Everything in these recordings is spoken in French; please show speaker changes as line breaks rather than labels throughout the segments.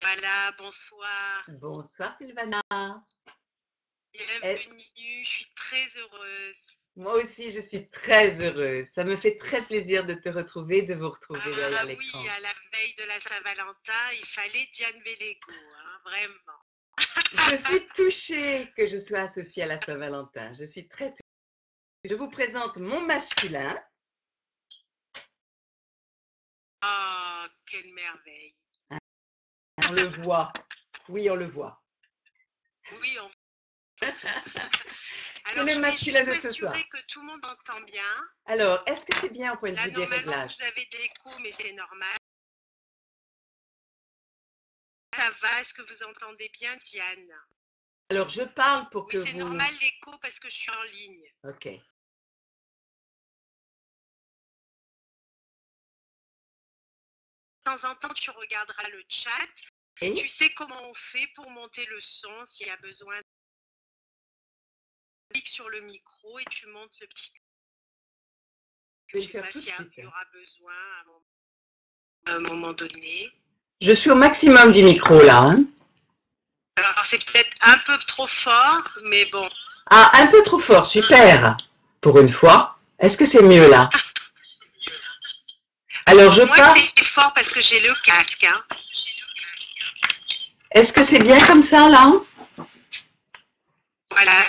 Voilà, bonsoir.
Bonsoir Sylvana.
Bienvenue, je suis très heureuse.
Moi aussi, je suis très heureuse. Ça me fait très plaisir de te retrouver, de vous retrouver derrière
Ah
l'écran.
oui, à la veille de la Saint-Valentin, il fallait Diane Bellego, hein, vraiment.
Je suis touchée que je sois associée à la Saint-Valentin. Je suis très touchée. Je vous présente mon masculin.
Oh, quelle merveille.
On le voit. Oui, on le voit.
Oui, on...
C'est
Alors,
le
je
masculin
vais
de
juste
ce soir.
m'assurer que tout le monde entend bien.
Alors, est-ce que c'est bien au point de
Là,
vue des
normalement,
réglages?
vous avez de l'écho, mais c'est normal. Ça va, est-ce que vous entendez bien, Diane?
Alors, je parle pour que
Oui, c'est
vous...
normal l'écho parce que je suis en ligne.
Ok.
De temps en temps, tu regarderas le chat. Et
Oui.
tu sais comment on fait pour monter le son s'il y a besoin. Tu cliques sur le micro et tu montes le petit.
Je vais le faire tout de suite.
Il y aura besoin à un moment donné.
Je suis au maximum du micro là. Hein.
Alors c'est peut-être un peu trop fort, mais bon.
Ah, un peu trop fort, super. Pour une fois. Est-ce que c'est mieux là? Alors je
Moi
parle.
c'est fort parce que j'ai le casque. Hein.
Est-ce que c'est bien comme ça là?
Voilà,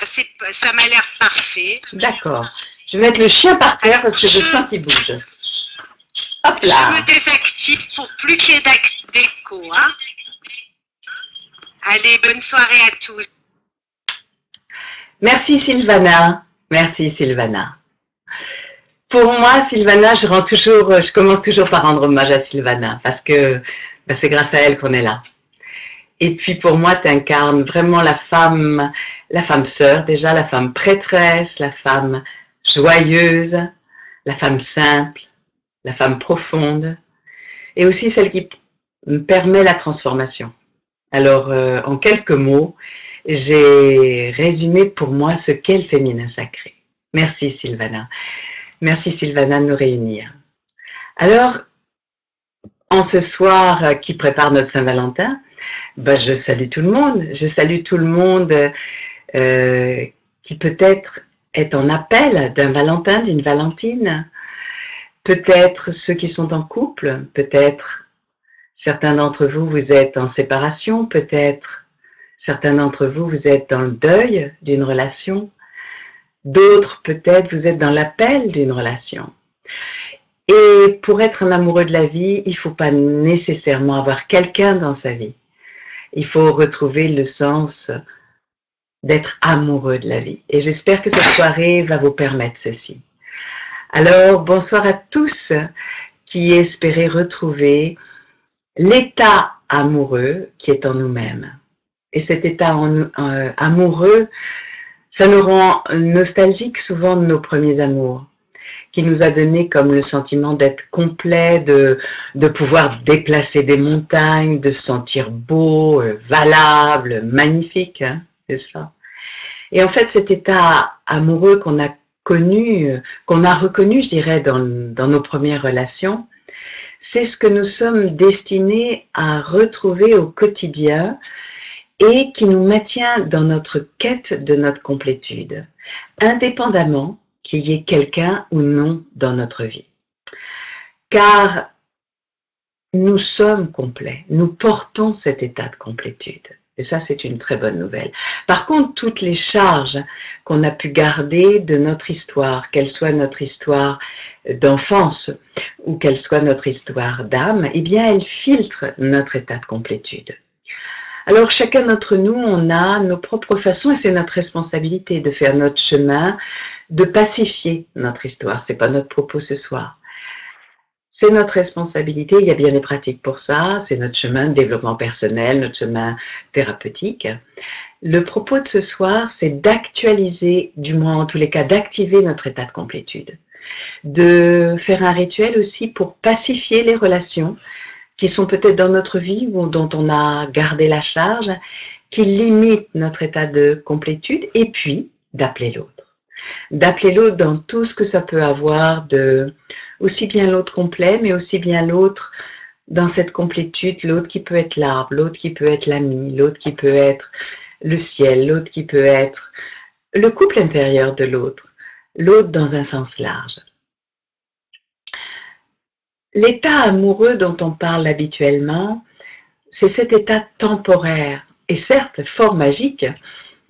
ça m'a l'air parfait.
D'accord. Je vais mettre le chien par terre parce que je sens qu'il bouge. Hop là.
Je me désactive pour plus qu'il y ait d'écho. Hein. Allez, bonne soirée à tous.
Merci Sylvana. Merci Sylvana. Pour moi, Sylvana, je commence toujours par rendre hommage à Sylvana parce que c'est grâce à elle qu'on est là. Et puis pour moi, tu incarnes vraiment la femme sœur déjà, la femme prêtresse, la femme joyeuse, la femme simple, la femme profonde, et aussi celle qui me permet la transformation. Alors, en quelques mots, j'ai résumé pour moi ce qu'est le féminin sacré. Merci Sylvana. Merci Sylvana de nous réunir. Alors, en ce soir qui prépare notre Saint-Valentin, je salue tout le monde. Je salue tout le monde qui peut-être est en appel d'un Valentin, d'une Valentine. Peut-être ceux qui sont en couple, peut-être certains d'entre vous, vous êtes en séparation, peut-être certains d'entre vous, vous êtes dans le deuil d'une relation. D'autres, peut-être, vous êtes dans l'appel d'une relation. Et pour être un amoureux de la vie, il ne faut pas nécessairement avoir quelqu'un dans sa vie. Il faut retrouver le sens d'être amoureux de la vie. Et j'espère que cette soirée va vous permettre ceci. Alors, bonsoir à tous qui espéraient retrouver l'état amoureux qui est en nous-mêmes. Et cet état amoureux, ça nous rend nostalgiques souvent de nos premiers amours, qui nous a donné comme le sentiment d'être complet, de pouvoir déplacer des montagnes, de se sentir beau, valable, magnifique, hein, c'est ça. Et en fait, cet état amoureux qu'on a connu, qu'on a reconnu, je dirais, dans nos premières relations, c'est ce que nous sommes destinés à retrouver au quotidien et qui nous maintient dans notre quête de notre complétude, indépendamment qu'il y ait quelqu'un ou non dans notre vie. Car nous sommes complets, nous portons cet état de complétude. Et ça, c'est une très bonne nouvelle. Par contre, toutes les charges qu'on a pu garder de notre histoire, qu'elle soit notre histoire d'enfance ou qu'elle soit notre histoire d'âme, eh bien, elles filtrent notre état de complétude. Alors, chacun d'entre nous, on a nos propres façons et c'est notre responsabilité de faire notre chemin, de pacifier notre histoire. Ce n'est pas notre propos ce soir. C'est notre responsabilité, il y a bien des pratiques pour ça, c'est notre chemin de développement personnel, notre chemin thérapeutique. Le propos de ce soir, c'est d'actualiser, du moins en tous les cas, d'activer notre état de complétude. De faire un rituel aussi pour pacifier les relations qui sont peut-être dans notre vie ou dont on a gardé la charge, qui limitent notre état de complétude, et puis d'appeler l'autre. D'appeler l'autre dans tout ce que ça peut avoir de aussi bien l'autre complet, mais aussi bien l'autre dans cette complétude, l'autre qui peut être l'arbre, l'autre qui peut être l'ami, l'autre qui peut être le ciel, l'autre qui peut être le couple intérieur de l'autre, l'autre dans un sens large. L'état amoureux dont on parle habituellement, c'est cet état temporaire, et certes fort magique,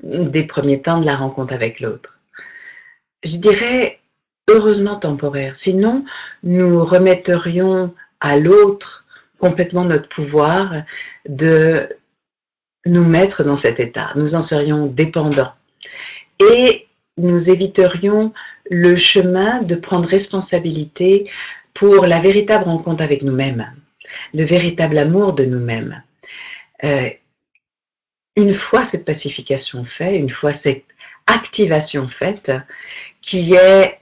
des premiers temps de la rencontre avec l'autre. Je dirais heureusement temporaire, sinon nous remetterions à l'autre complètement notre pouvoir de nous mettre dans cet état. Nous en serions dépendants. Et nous éviterions le chemin de prendre responsabilité pour la véritable rencontre avec nous-mêmes, le véritable amour de nous-mêmes. Une fois cette pacification faite, une fois cette activation faite, qui est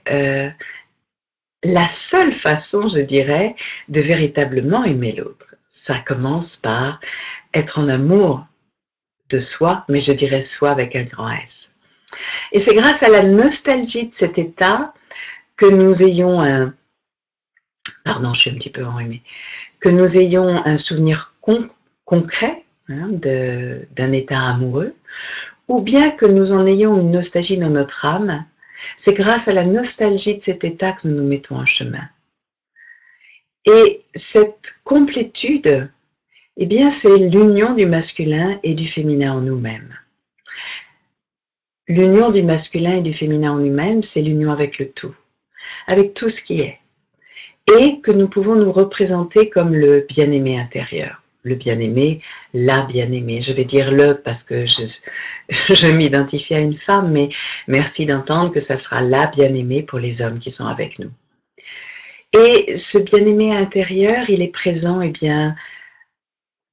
la seule façon, je dirais, de véritablement aimer l'autre. Ça commence par être en amour de soi, mais je dirais soi avec un grand S. Et c'est grâce à la nostalgie de cet état que nous ayons pardon, je suis un petit peu enrhumée, que nous ayons un souvenir concret d'un état amoureux, ou bien que nous en ayons une nostalgie dans notre âme. C'est grâce à la nostalgie de cet état que nous nous mettons en chemin. Et cette complétude, eh bien, c'est l'union du masculin et du féminin en nous-mêmes. L'union du masculin et du féminin en nous-mêmes, c'est l'union avec le tout, avec tout ce qui est. Et que nous pouvons nous représenter comme le bien-aimé intérieur. Le bien-aimé, la bien-aimée. Je vais dire le parce que je m'identifie à une femme, mais merci d'entendre que ça sera la bien-aimée pour les hommes qui sont avec nous. Et ce bien-aimé intérieur, il est présent, eh bien,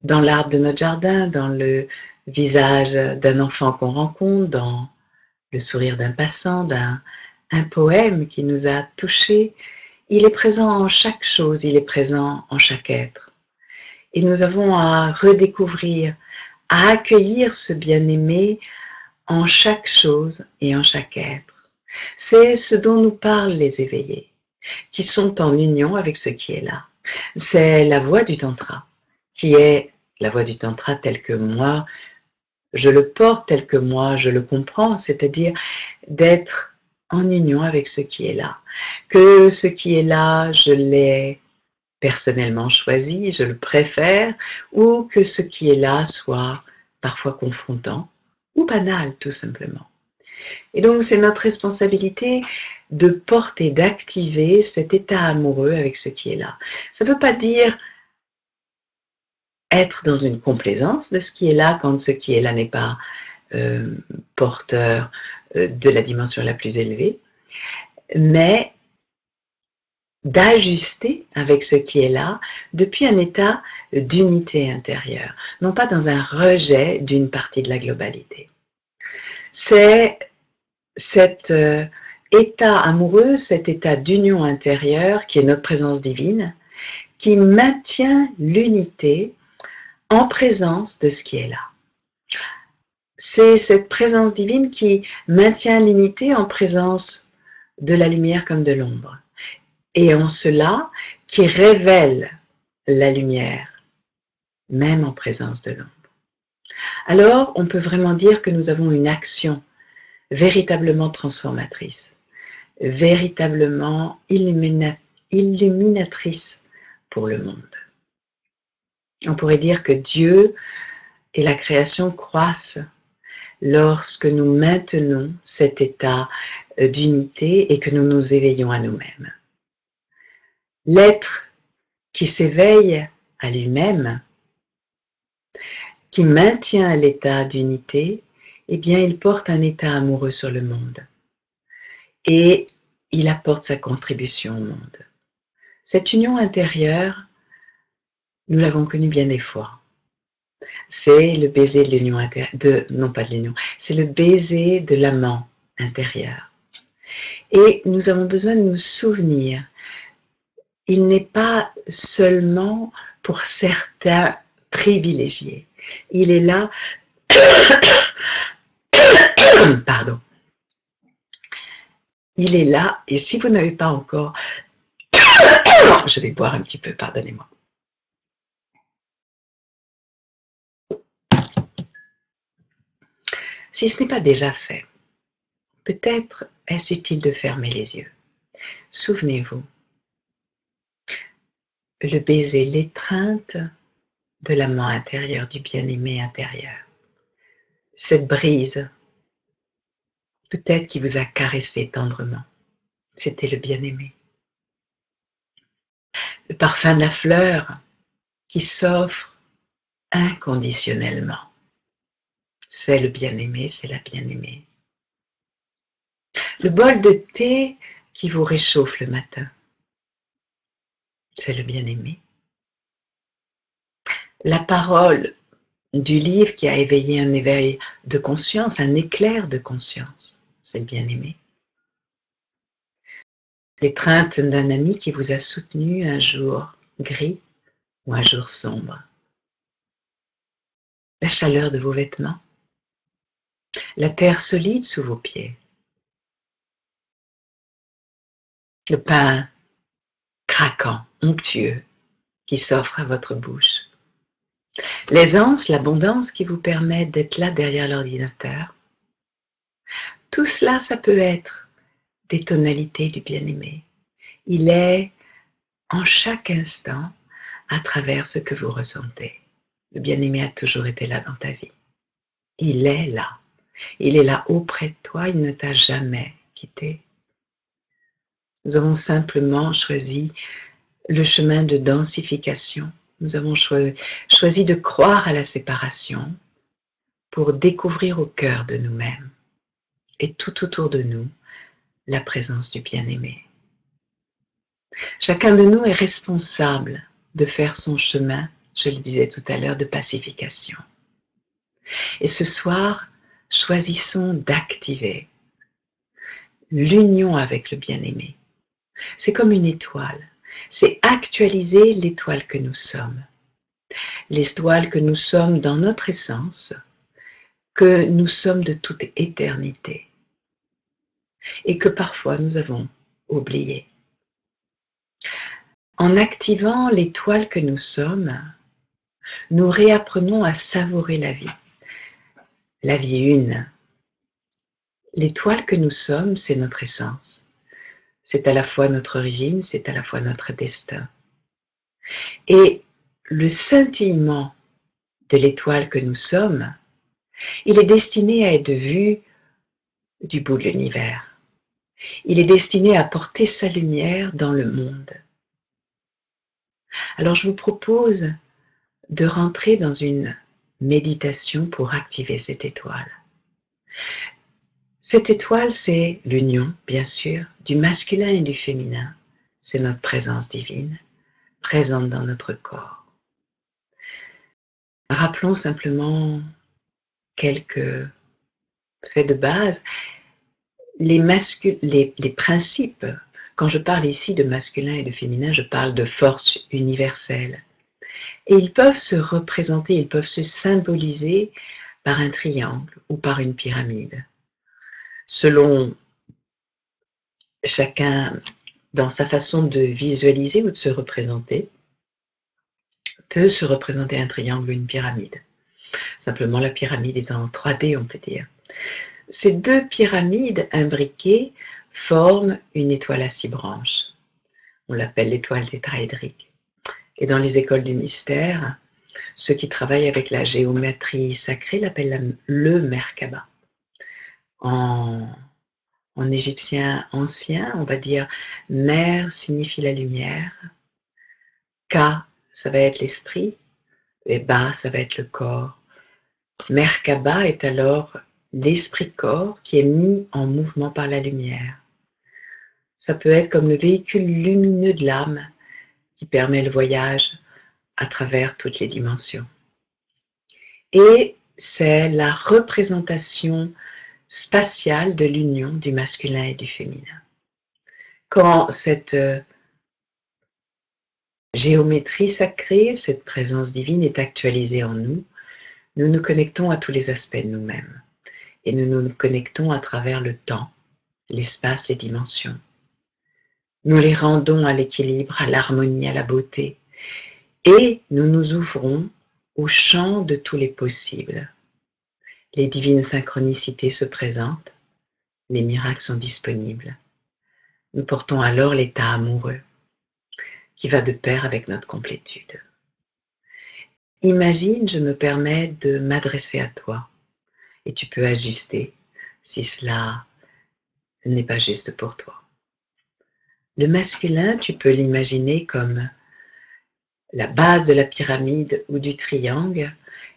dans l'arbre de notre jardin, dans le visage d'un enfant qu'on rencontre, dans le sourire d'un passant, un poème qui nous a touchés. Il est présent en chaque chose, il est présent en chaque être. Et nous avons à redécouvrir, à accueillir ce bien-aimé en chaque chose et en chaque être. C'est ce dont nous parlent les éveillés, qui sont en union avec ce qui est là. C'est la voie du tantra, qui est la voie du tantra telle que moi, je le porte, tel que moi, je le comprends, c'est-à-dire d'être en union avec ce qui est là. Que ce qui est là, je l'ai personnellement choisi, je le préfère, ou que ce qui est là soit parfois confrontant ou banal, tout simplement. Et donc, c'est notre responsabilité de porter, d'activer cet état amoureux avec ce qui est là. Ça ne veut pas dire être dans une complaisance de ce qui est là quand ce qui est là n'est pas porteur de la dimension la plus élevée, mais d'ajuster avec ce qui est là depuis un état d'unité intérieure, non pas dans un rejet d'une partie de la globalité. C'est cet état amoureux, cet état d'union intérieure qui est notre présence divine, qui maintient l'unité en présence de ce qui est là. C'est cette présence divine qui maintient l'unité en présence de la lumière comme de l'ombre. Et en cela, qui révèle la lumière, même en présence de l'ombre. Alors, on peut vraiment dire que nous avons une action véritablement transformatrice, véritablement illuminatrice pour le monde. On pourrait dire que Dieu et la création croissent lorsque nous maintenons cet état d'unité et que nous nous éveillons à nous-mêmes. L'être qui s'éveille à lui-même, qui maintient l'état d'unité, eh bien, il porte un état amoureux sur le monde. Et il apporte sa contribution au monde. Cette union intérieure, nous l'avons connue bien des fois. C'est le baiser de l'union intérieure, non pas de l'union, c'est le baiser de l'amant intérieur. Et nous avons besoin de nous souvenir, il n'est pas seulement pour certains privilégiés. Il est là, pardon, il est là, et si vous n'avez pas encore, je vais boire un petit peu, pardonnez-moi. Si ce n'est pas déjà fait, peut-être est-ce utile de fermer les yeux. Souvenez-vous, le baiser, l'étreinte de l'amant intérieur, du bien-aimé intérieur. Cette brise, peut-être qui vous a caressé tendrement, c'était le bien-aimé. Le parfum de la fleur qui s'offre inconditionnellement, c'est le bien-aimé, c'est la bien-aimée. Le bol de thé qui vous réchauffe le matin, c'est le bien-aimé. La parole du livre qui a éveillé un éveil de conscience, un éclair de conscience, c'est le bien-aimé. L'étreinte d'un ami qui vous a soutenu un jour gris ou un jour sombre. La chaleur de vos vêtements. La terre solide sous vos pieds. Le pain craquant, onctueux, qui s'offre à votre bouche. L'aisance, l'abondance qui vous permet d'être là derrière l'ordinateur. Tout cela, ça peut être des tonalités du bien-aimé. Il est en chaque instant à travers ce que vous ressentez. Le bien-aimé a toujours été là dans ta vie. Il est là. Il est là auprès de toi, il ne t'a jamais quitté. Nous avons simplement choisi le chemin de densification. Nous avons choisi de croire à la séparation pour découvrir au cœur de nous-mêmes et tout autour de nous la présence du bien-aimé. Chacun de nous est responsable de faire son chemin, je le disais tout à l'heure, de pacification. Et ce soir, choisissons d'activer l'union avec le bien-aimé. C'est comme une étoile. C'est actualiser l'étoile que nous sommes. L'étoile que nous sommes dans notre essence, que nous sommes de toute éternité. Et que parfois nous avons oublié. En activant l'étoile que nous sommes, nous réapprenons à savourer la vie. La vie une. L'étoile que nous sommes, c'est notre essence. C'est à la fois notre origine, c'est à la fois notre destin. Et le scintillement de l'étoile que nous sommes, il est destiné à être vu du bout de l'univers. Il est destiné à porter sa lumière dans le monde. Alors je vous propose de rentrer dans une méditation pour activer cette étoile. Cette étoile, c'est l'union, bien sûr, du masculin et du féminin. C'est notre présence divine, présente dans notre corps. Rappelons simplement quelques faits de base. Les principes, quand je parle ici de masculin et de féminin, je parle de force universelle. Et ils peuvent se représenter, ils peuvent se symboliser par un triangle ou par une pyramide. Selon chacun dans sa façon de visualiser ou de se représenter, peut se représenter un triangle ou une pyramide. Simplement, la pyramide est en 3D, on peut dire. Ces deux pyramides imbriquées forment une étoile à 6 branches. On l'appelle l'étoile tétraédrique. Et dans les écoles du mystère, ceux qui travaillent avec la géométrie sacrée l'appellent le Merkaba. En égyptien ancien, on va dire Mer signifie la lumière, Ka, ça va être l'esprit, et Ba, ça va être le corps. Merkaba est alors l'esprit-corps qui est mis en mouvement par la lumière. Ça peut être comme le véhicule lumineux de l'âme qui permet le voyage à travers toutes les dimensions. Et c'est la représentation spatiale de l'union du masculin et du féminin. Quand cette géométrie sacrée, cette présence divine est actualisée en nous, nous nous connectons à tous les aspects de nous-mêmes. Et nous nous connectons à travers le temps, l'espace, les dimensions. Nous les rendons à l'équilibre, à l'harmonie, à la beauté. Et nous nous ouvrons au champ de tous les possibles. les divines synchronicités se présentent, les miracles sont disponibles. Nous portons alors l'état amoureux qui va de pair avec notre complétude. Imagine, je me permets de m'adresser à toi et tu peux ajuster si cela n'est pas juste pour toi. Le masculin, tu peux l'imaginer comme la base de la pyramide ou du triangle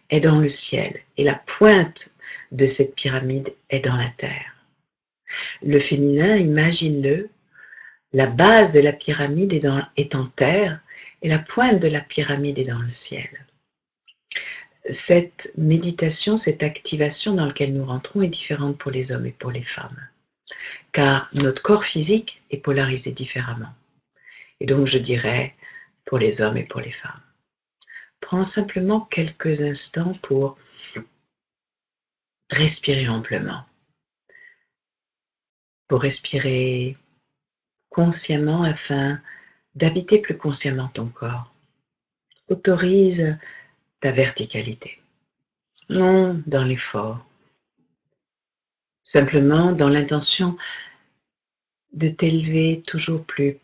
est dans le ciel et la pointe de cette pyramide est dans la terre. Le féminin, imagine-le, la base de la pyramide est en terre et la pointe de la pyramide est dans le ciel. Cette méditation, cette activation dans laquelle nous rentrons est différente pour les hommes et pour les femmes, car notre corps physique est polarisé différemment. Et donc je dirais pour les hommes et pour les femmes. Prends simplement quelques instants pour respirer amplement, pour respirer consciemment afin d'habiter plus consciemment ton corps. Autorise ta verticalité, non dans l'effort, simplement dans l'intention de t'élever toujours plus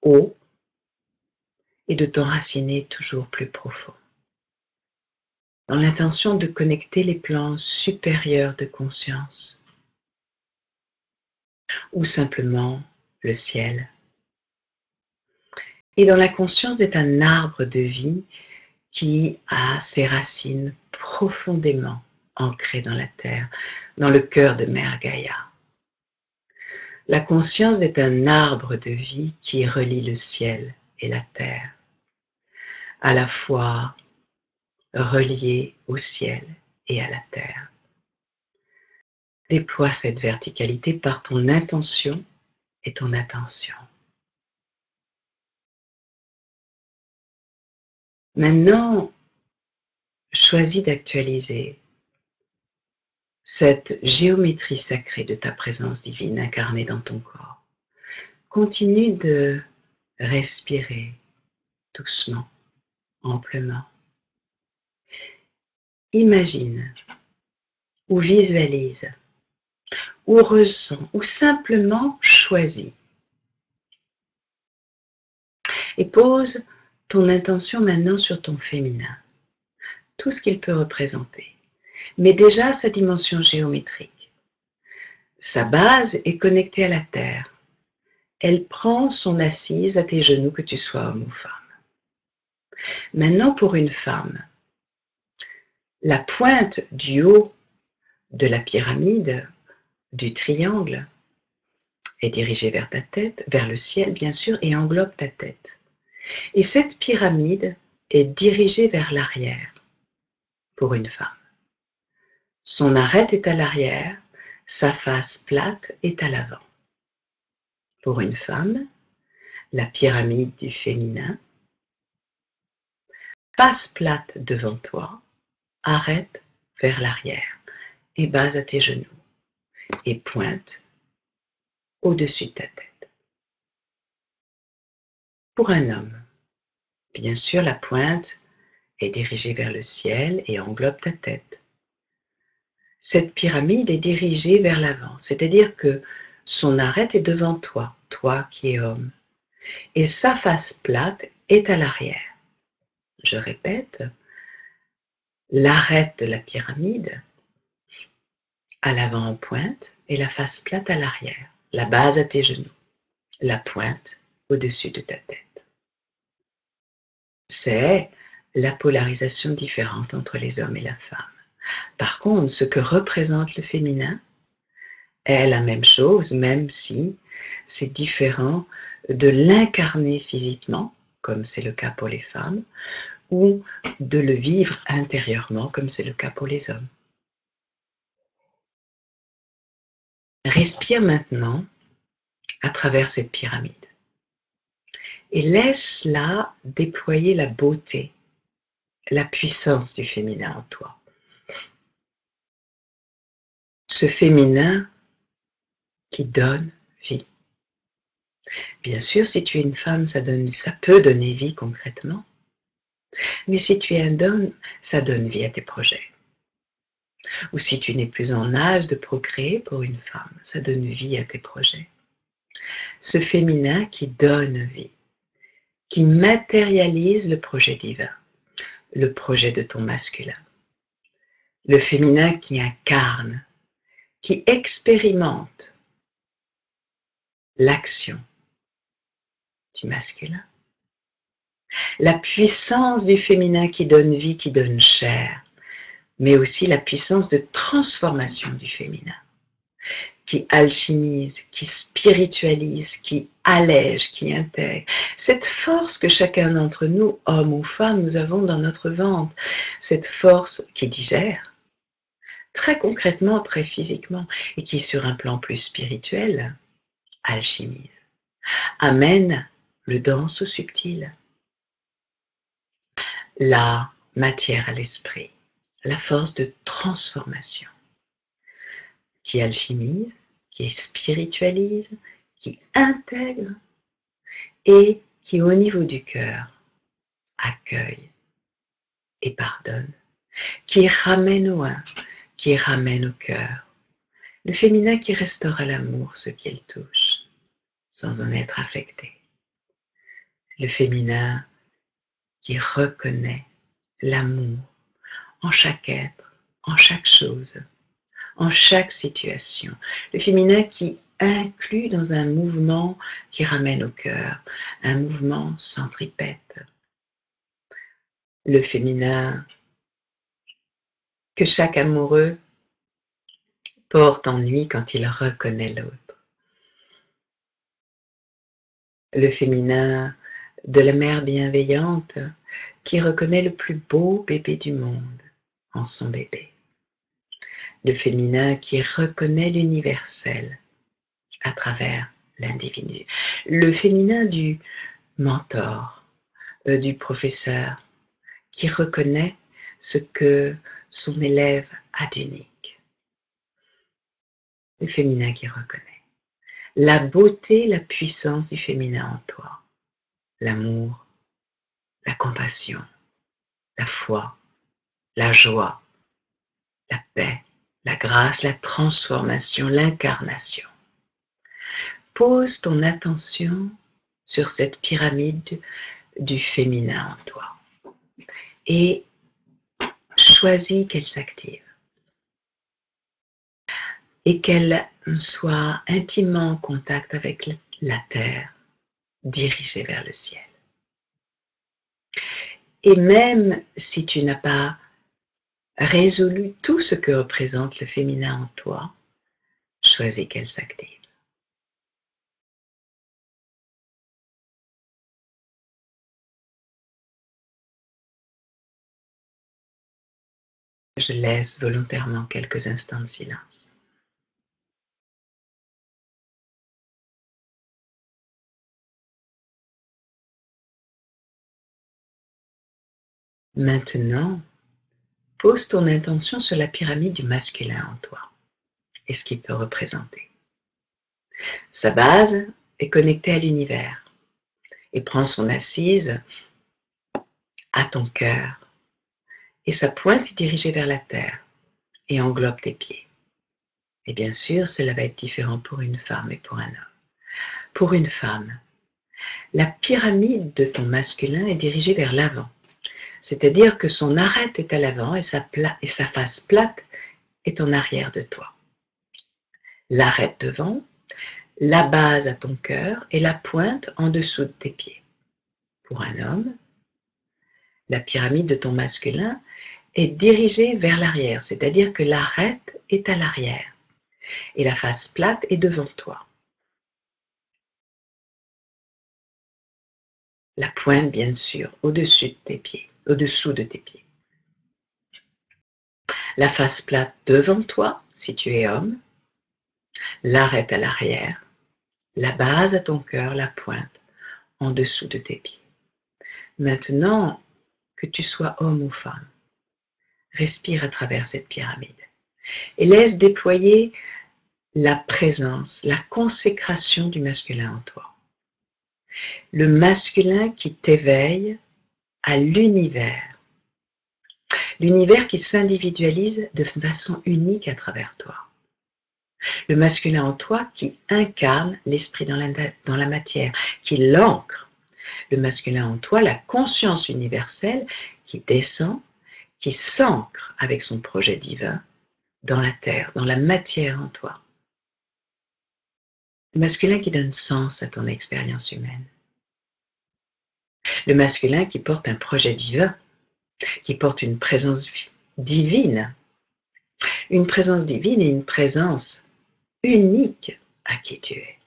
haut et de t'enraciner toujours plus profond, dans l'intention de connecter les plans supérieurs de conscience ou simplement le ciel. Et dans la conscience d'être un arbre de vie qui a ses racines profondément ancrées dans la terre, dans le cœur de Mère Gaïa. La conscience est un arbre de vie qui relie le ciel et la terre, à la fois relié au ciel et à la terre. Déploie cette verticalité par ton intention et ton attention. Maintenant, choisis d'actualiser cette géométrie sacrée de ta présence divine incarnée dans ton corps. Continue de respirer doucement, amplement. Imagine ou visualise ou ressens ou simplement choisis. Et pose ton intention maintenant sur ton féminin, tout ce qu'il peut représenter, mais déjà sa dimension géométrique. Sa base est connectée à la terre. Elle prend son assise à tes genoux, que tu sois homme ou femme. Maintenant, pour une femme, la pointe du haut de la pyramide, du triangle, est dirigée vers ta tête, vers le ciel bien sûr, et englobe ta tête. Et cette pyramide est dirigée vers l'arrière pour une femme. Son arête est à l'arrière, sa face plate est à l'avant. Pour une femme, la pyramide du féminin, face plate devant toi, arrête vers l'arrière et base à tes genoux et pointe au-dessus de ta tête. Pour un homme, bien sûr, la pointe est dirigée vers le ciel et englobe ta tête. Cette pyramide est dirigée vers l'avant, c'est-à-dire que son arête est devant toi, toi qui es homme, et sa face plate est à l'arrière. Je répète, l'arête de la pyramide à l'avant en pointe et la face plate à l'arrière, la base à tes genoux, la pointe au-dessus de ta tête. C'est la polarisation différente entre les hommes et la femme. Par contre, ce que représente le féminin est la même chose, même si c'est différent de l'incarner physiquement, comme c'est le cas pour les femmes, ou de le vivre intérieurement, comme c'est le cas pour les hommes. Respire maintenant à travers cette pyramide et laisse-la déployer la beauté, la puissance du féminin en toi. Ce féminin qui donne vie. Bien sûr, si tu es une femme, ça peut donner vie concrètement. Mais si tu es un homme, ça donne vie à tes projets. Ou si tu n'es plus en âge de procréer pour une femme, ça donne vie à tes projets. Ce féminin qui donne vie, qui matérialise le projet divin, le projet de ton masculin. Le féminin qui incarne, qui expérimente l'action du masculin. La puissance du féminin qui donne vie, qui donne chair, mais aussi la puissance de transformation du féminin, qui alchimise, qui spiritualise, qui allège, qui intègre. Cette force que chacun d'entre nous, homme ou femme, nous avons dans notre ventre, cette force qui digère, très concrètement, très physiquement, et qui sur un plan plus spirituel, alchimise, amène le dense au subtil, la matière à l'esprit, la force de transformation, qui alchimise, qui spiritualise, qui intègre et qui au niveau du cœur accueille et pardonne, qui ramène au un, qui ramène au cœur, le féminin qui restaure à l'amour ce qu'il touche, sans en être affecté, le féminin qui reconnaît l'amour en chaque être, en chaque chose, en chaque situation, le féminin qui inclut dans un mouvement qui ramène au cœur, un mouvement centripète, le féminin que chaque amoureux porte en lui quand il reconnaît l'autre, le féminin de la mère bienveillante qui reconnaît le plus beau bébé du monde en son bébé, le féminin qui reconnaît l'universel à travers l'individu, le féminin du mentor, du professeur qui reconnaît ce que son élève a d'unique, le féminin qui reconnaît la beauté, la puissance du féminin en toi, l'amour, la compassion, la foi, la joie, la paix, la grâce, la transformation, l'incarnation. Pose ton attention sur cette pyramide du féminin en toi et choisis qu'elle s'active et qu'elle soit intimement en contact avec la terre, dirigée vers le ciel. Et même si tu n'as pas résolu tout ce que représente le féminin en toi, choisis qu'elle s'active. Je laisse volontairement quelques instants de silence. Maintenant, pose ton intention sur la pyramide du masculin en toi et ce qu'il peut représenter. Sa base est connectée à l'univers et prend son assise à ton cœur et sa pointe est dirigée vers la terre et englobe tes pieds. Et bien sûr, cela va être différent pour une femme et pour un homme. Pour une femme, la pyramide de ton masculin est dirigée vers l'avant. C'est-à-dire que son arête est à l'avant et sa face plate est en arrière de toi. L'arête devant, la base à ton cœur et la pointe en dessous de tes pieds. Pour un homme, la pyramide de ton masculin est dirigée vers l'arrière, c'est-à-dire que l'arête est à l'arrière et la face plate est devant toi. La pointe, bien sûr, au-dessus de tes pieds, au-dessous de tes pieds. La face plate devant toi, si tu es homme, l'arête à l'arrière, la base à ton cœur, la pointe en dessous de tes pieds. Maintenant, que tu sois homme ou femme, respire à travers cette pyramide et laisse déployer la présence, la consécration du masculin en toi. Le masculin qui t'éveille à l'univers. L'univers qui s'individualise de façon unique à travers toi. Le masculin en toi qui incarne l'esprit dans la matière, qui l'ancre. Le masculin en toi, la conscience universelle qui descend, qui s'ancre avec son projet divin dans la terre, dans la matière en toi. Le masculin qui donne sens à ton expérience humaine. Le masculin qui porte un projet divin, qui porte une présence divine. Une présence divine et une présence unique à qui tu es.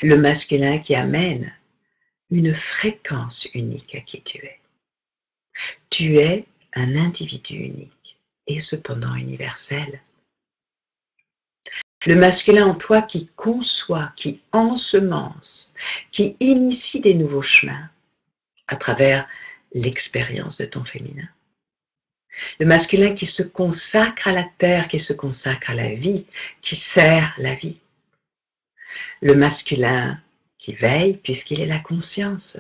Le masculin qui amène une fréquence unique à qui tu es. Tu es un individu unique et cependant universel. Le masculin en toi qui conçoit, qui ensemence, qui initie des nouveaux chemins à travers l'expérience de ton féminin. Le masculin qui se consacre à la terre, qui se consacre à la vie, qui sert la vie. Le masculin qui veille puisqu'il est la conscience.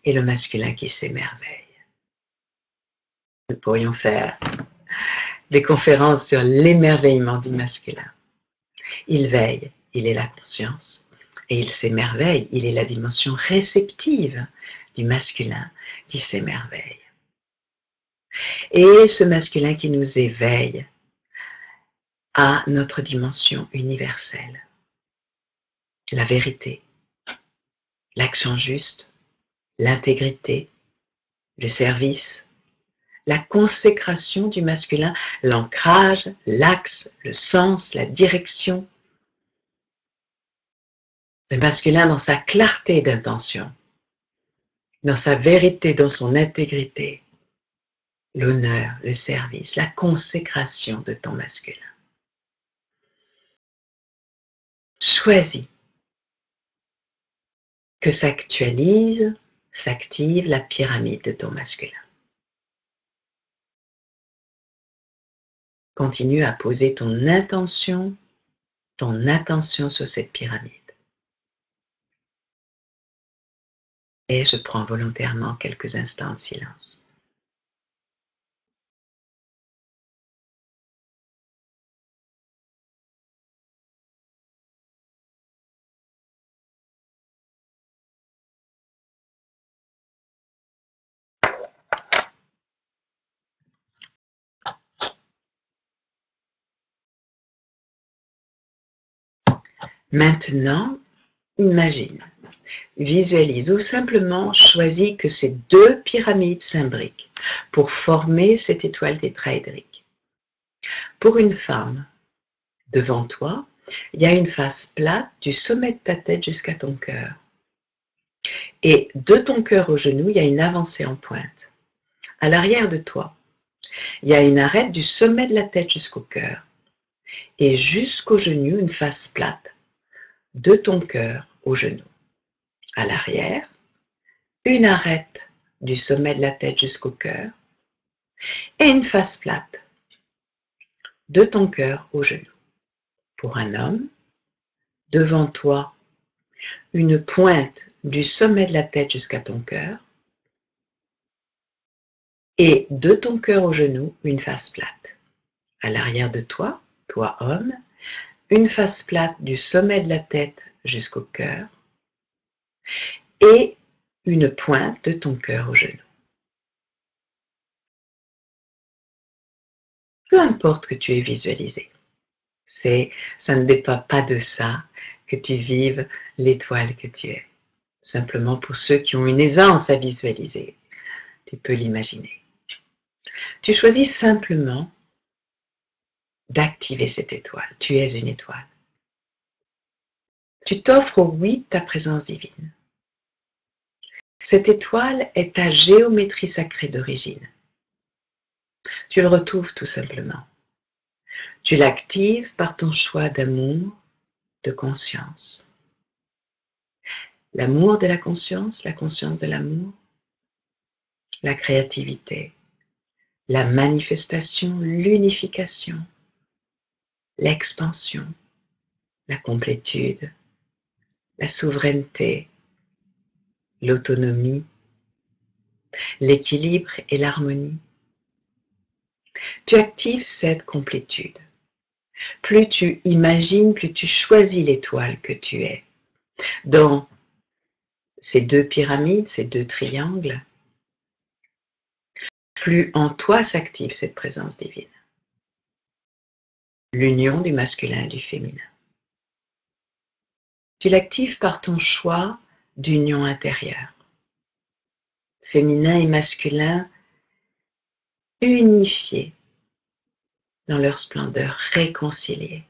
Et le masculin qui s'émerveille. Nous pourrions faire des conférences sur l'émerveillement du masculin. Il veille, il est la conscience. Et il s'émerveille, il est la dimension réceptive du masculin qui s'émerveille. Et ce masculin qui nous éveille à notre dimension universelle. La vérité, l'action juste, l'intégrité, le service, la consécration du masculin, l'ancrage, l'axe, le sens, la direction. Le masculin dans sa clarté d'intention, dans sa vérité, dans son intégrité, l'honneur, le service, la consécration de ton masculin. Choisis que s'actualise, s'active la pyramide de ton masculin. Continue à poser ton attention sur cette pyramide. Et je prends volontairement quelques instants de silence. Maintenant, imagine, visualise ou simplement choisis que ces deux pyramides s'imbriquent pour former cette étoile tétraédrique. Pour une femme, devant toi, il y a une face plate du sommet de ta tête jusqu'à ton cœur. Et de ton cœur au genou, il y a une avancée en pointe. À l'arrière de toi, il y a une arête du sommet de la tête jusqu'au cœur. Et jusqu'au genou, une face plate de ton cœur au genou. À l'arrière, une arête du sommet de la tête jusqu'au cœur et une face plate de ton cœur au genou. Pour un homme, devant toi, une pointe du sommet de la tête jusqu'à ton cœur et de ton cœur au genou, une face plate. À l'arrière de toi, toi homme, une face plate du sommet de la tête jusqu'au cœur et une pointe de ton cœur au genou. Peu importe que tu aies visualisé, ça ne dépend pas de ça que tu vives l'étoile que tu es. Simplement pour ceux qui ont une aisance à visualiser, tu peux l'imaginer. Tu choisis simplement d'activer cette étoile. Tu es une étoile. Tu t'offres au oui de ta présence divine. Cette étoile est ta géométrie sacrée d'origine. Tu le retrouves tout simplement. Tu l'actives par ton choix d'amour, de conscience. L'amour de la conscience de l'amour, la créativité, la manifestation, l'unification, l'expansion, la complétude, la souveraineté, l'autonomie, l'équilibre et l'harmonie. Tu actives cette complétude. Plus tu imagines, plus tu choisis l'étoile que tu es. Dans ces deux pyramides, ces deux triangles, plus en toi s'active cette présence divine. L'union du masculin et du féminin. Tu l'actives par ton choix d'union intérieure. Féminin et masculin unifiés dans leur splendeur, réconciliés.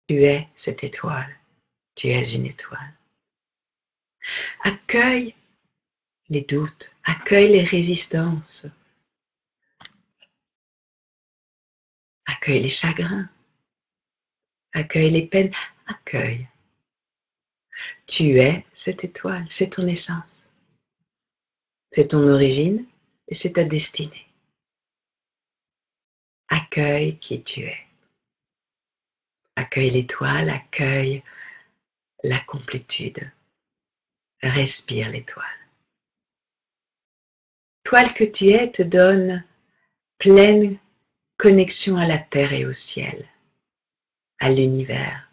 Tu es cette étoile, tu es une étoile. Accueille les doutes, accueille les résistances, accueille les chagrins, accueille les peines, accueille. Tu es cette étoile, c'est ton essence, c'est ton origine et c'est ta destinée. Accueille qui tu es. Accueille l'étoile, accueille la complétude. Respire l'étoile. L'étoile que tu es te donne pleine connexion à la terre et au ciel, à l'univers.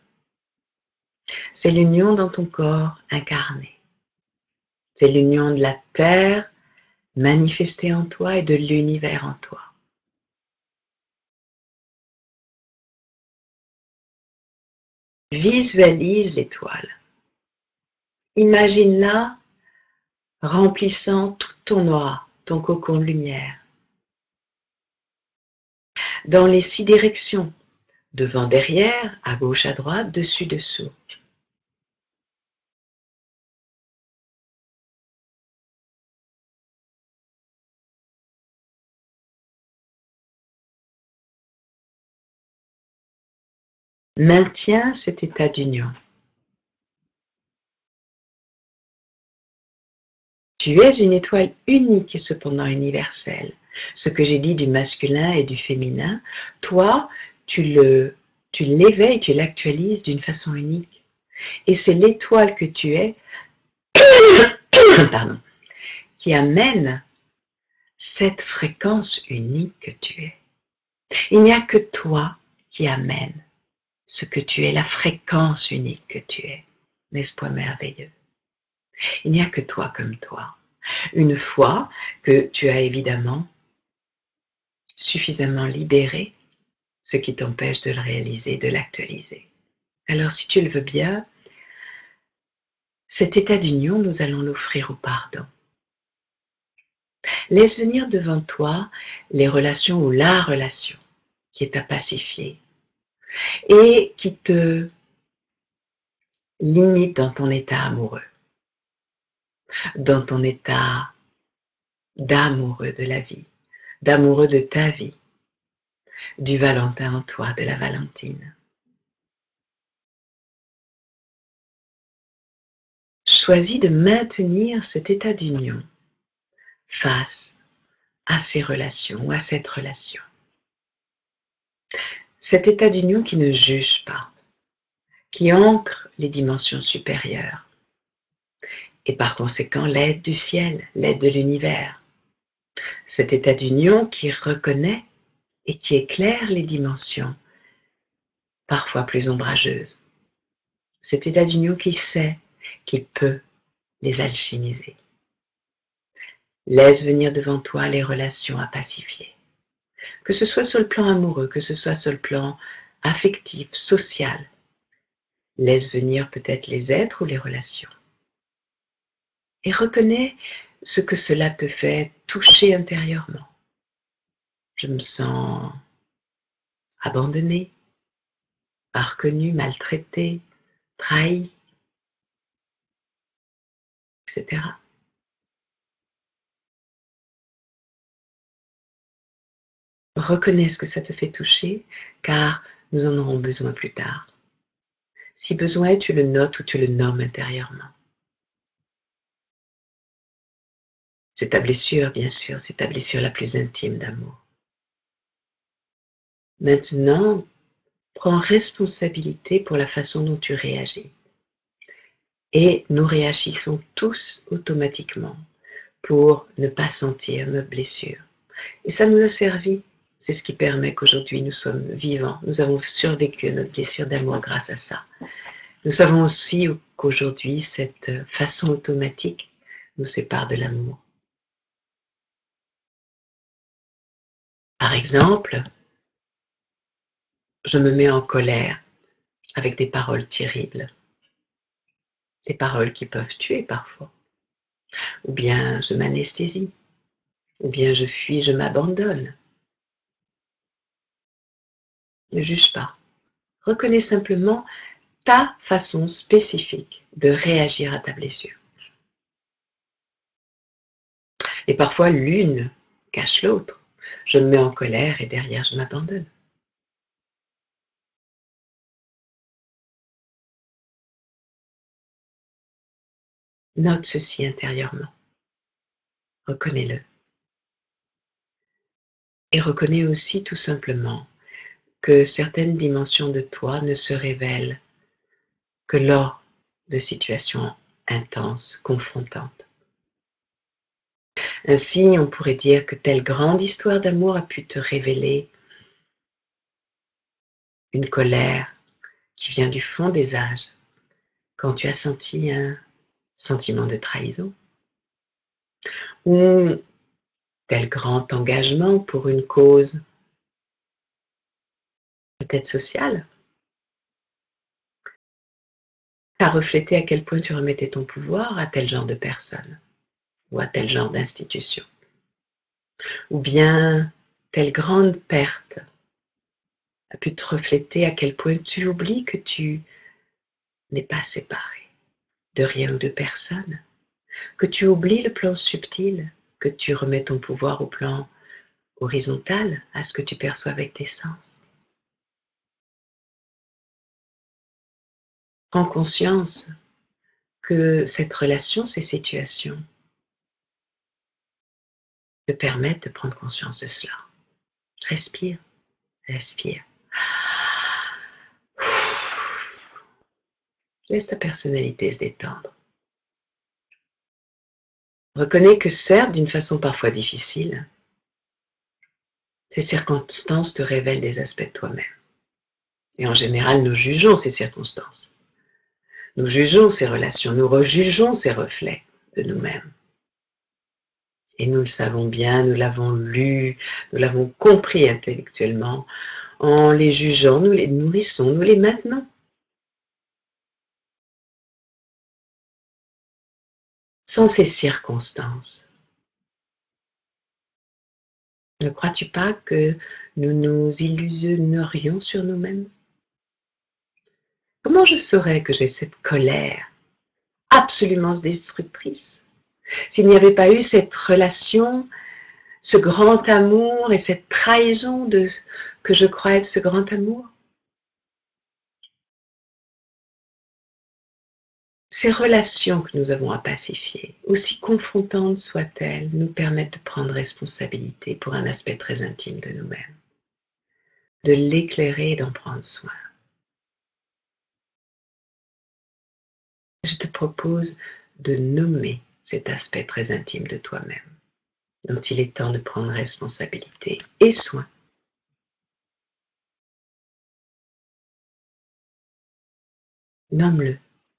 C'est l'union dans ton corps incarné. C'est l'union de la terre manifestée en toi et de l'univers en toi. Visualise l'étoile. Imagine-la remplissant tout ton aura, ton cocon de lumière. Dans les 6 directions, devant, derrière, à gauche, à droite, dessus, dessous. Maintiens cet état d'union. Tu es une étoile unique et cependant universelle. Ce que j'ai dit du masculin et du féminin, toi, tu l'éveilles, tu l'actualises d'une façon unique. Et c'est l'étoile que tu es pardon, qui amène cette fréquence unique que tu es. Il n'y a que toi qui amène ce que tu es, la fréquence unique que tu es. N'est-ce pas merveilleux? Il n'y a que toi comme toi. Une fois que tu as évidemment suffisamment libéré ce qui t'empêche de le réaliser, de l'actualiser. Alors si tu le veux bien, cet état d'union, nous allons l'offrir au pardon. Laisse venir devant toi les relations ou la relation qui est à pacifier et qui te limite dans ton état amoureux, dans ton état d'amoureux de la vie, d'amoureux de ta vie, du Valentin en toi, de la Valentine. Choisis de maintenir cet état d'union face à ces relations ou à cette relation. Cet état d'union qui ne juge pas, qui ancre les dimensions supérieures et par conséquent l'aide du ciel, l'aide de l'univers. Cet état d'union qui reconnaît et qui éclaire les dimensions parfois plus ombrageuses. Cet état d'union qui sait, qui peut les alchimiser. Laisse venir devant toi les relations à pacifier. Que ce soit sur le plan amoureux, que ce soit sur le plan affectif, social. Laisse venir peut-être les êtres ou les relations. Et reconnais ce que cela te fait toucher intérieurement. Je me sens abandonnée, pas reconnue, maltraitée, trahie, etc. Reconnais ce que ça te fait toucher, car nous en aurons besoin plus tard. Si besoin est, tu le notes ou tu le nommes intérieurement. C'est ta blessure, bien sûr, c'est ta blessure la plus intime d'amour. Maintenant, prends responsabilité pour la façon dont tu réagis. Et nous réagissons tous automatiquement pour ne pas sentir notre blessure. Et ça nous a servi. C'est ce qui permet qu'aujourd'hui nous sommes vivants. Nous avons survécu à notre blessure d'amour grâce à ça. Nous savons aussi qu'aujourd'hui, cette façon automatique nous sépare de l'amour. Par exemple, je me mets en colère avec des paroles terribles, des paroles qui peuvent tuer parfois. Ou bien je m'anesthésie, ou bien je fuis, je m'abandonne. Ne juge pas. Reconnais simplement ta façon spécifique de réagir à ta blessure. Et parfois, l'une cache l'autre. Je me mets en colère et derrière, je m'abandonne. Note ceci intérieurement. Reconnais-le. Et reconnais aussi tout simplement que certaines dimensions de toi ne se révèlent que lors de situations intenses, confrontantes. Ainsi, on pourrait dire que telle grande histoire d'amour a pu te révéler une colère qui vient du fond des âges, quand tu as senti un sentiment de trahison, ou tel grand engagement pour une cause peut-être sociale, a reflété à quel point tu remettais ton pouvoir à tel genre de personne ou à tel genre d'institution. Ou bien telle grande perte a pu te refléter à quel point tu oublies que tu n'es pas séparé de rien ou de personne, que tu oublies le plan subtil, que tu remets ton pouvoir au plan horizontal, à ce que tu perçois avec tes sens. Prends conscience que cette relation, ces situations, te permettent de prendre conscience de cela. Respire, respire. Laisse ta personnalité se détendre. Reconnais que certes, d'une façon parfois difficile, ces circonstances te révèlent des aspects de toi-même. Et en général, nous jugeons ces circonstances. Nous jugeons ces relations, nous rejugeons ces reflets de nous-mêmes. Et nous le savons bien, nous l'avons lu, nous l'avons compris intellectuellement. En les jugeant, nous les nourrissons, nous les maintenons. Sans ces circonstances, ne crois-tu pas que nous nous illusionnerions sur nous-mêmes? Comment je saurais que j'ai cette colère absolument destructrice s'il n'y avait pas eu cette relation, ce grand amour et cette trahison de que je crois être ce grand amour? Ces relations que nous avons à pacifier, aussi confrontantes soient-elles, nous permettent de prendre responsabilité pour un aspect très intime de nous-mêmes, de l'éclairer et d'en prendre soin. Je te propose de nommer cet aspect très intime de toi-même, dont il est temps de prendre responsabilité et soin. Nomme-le,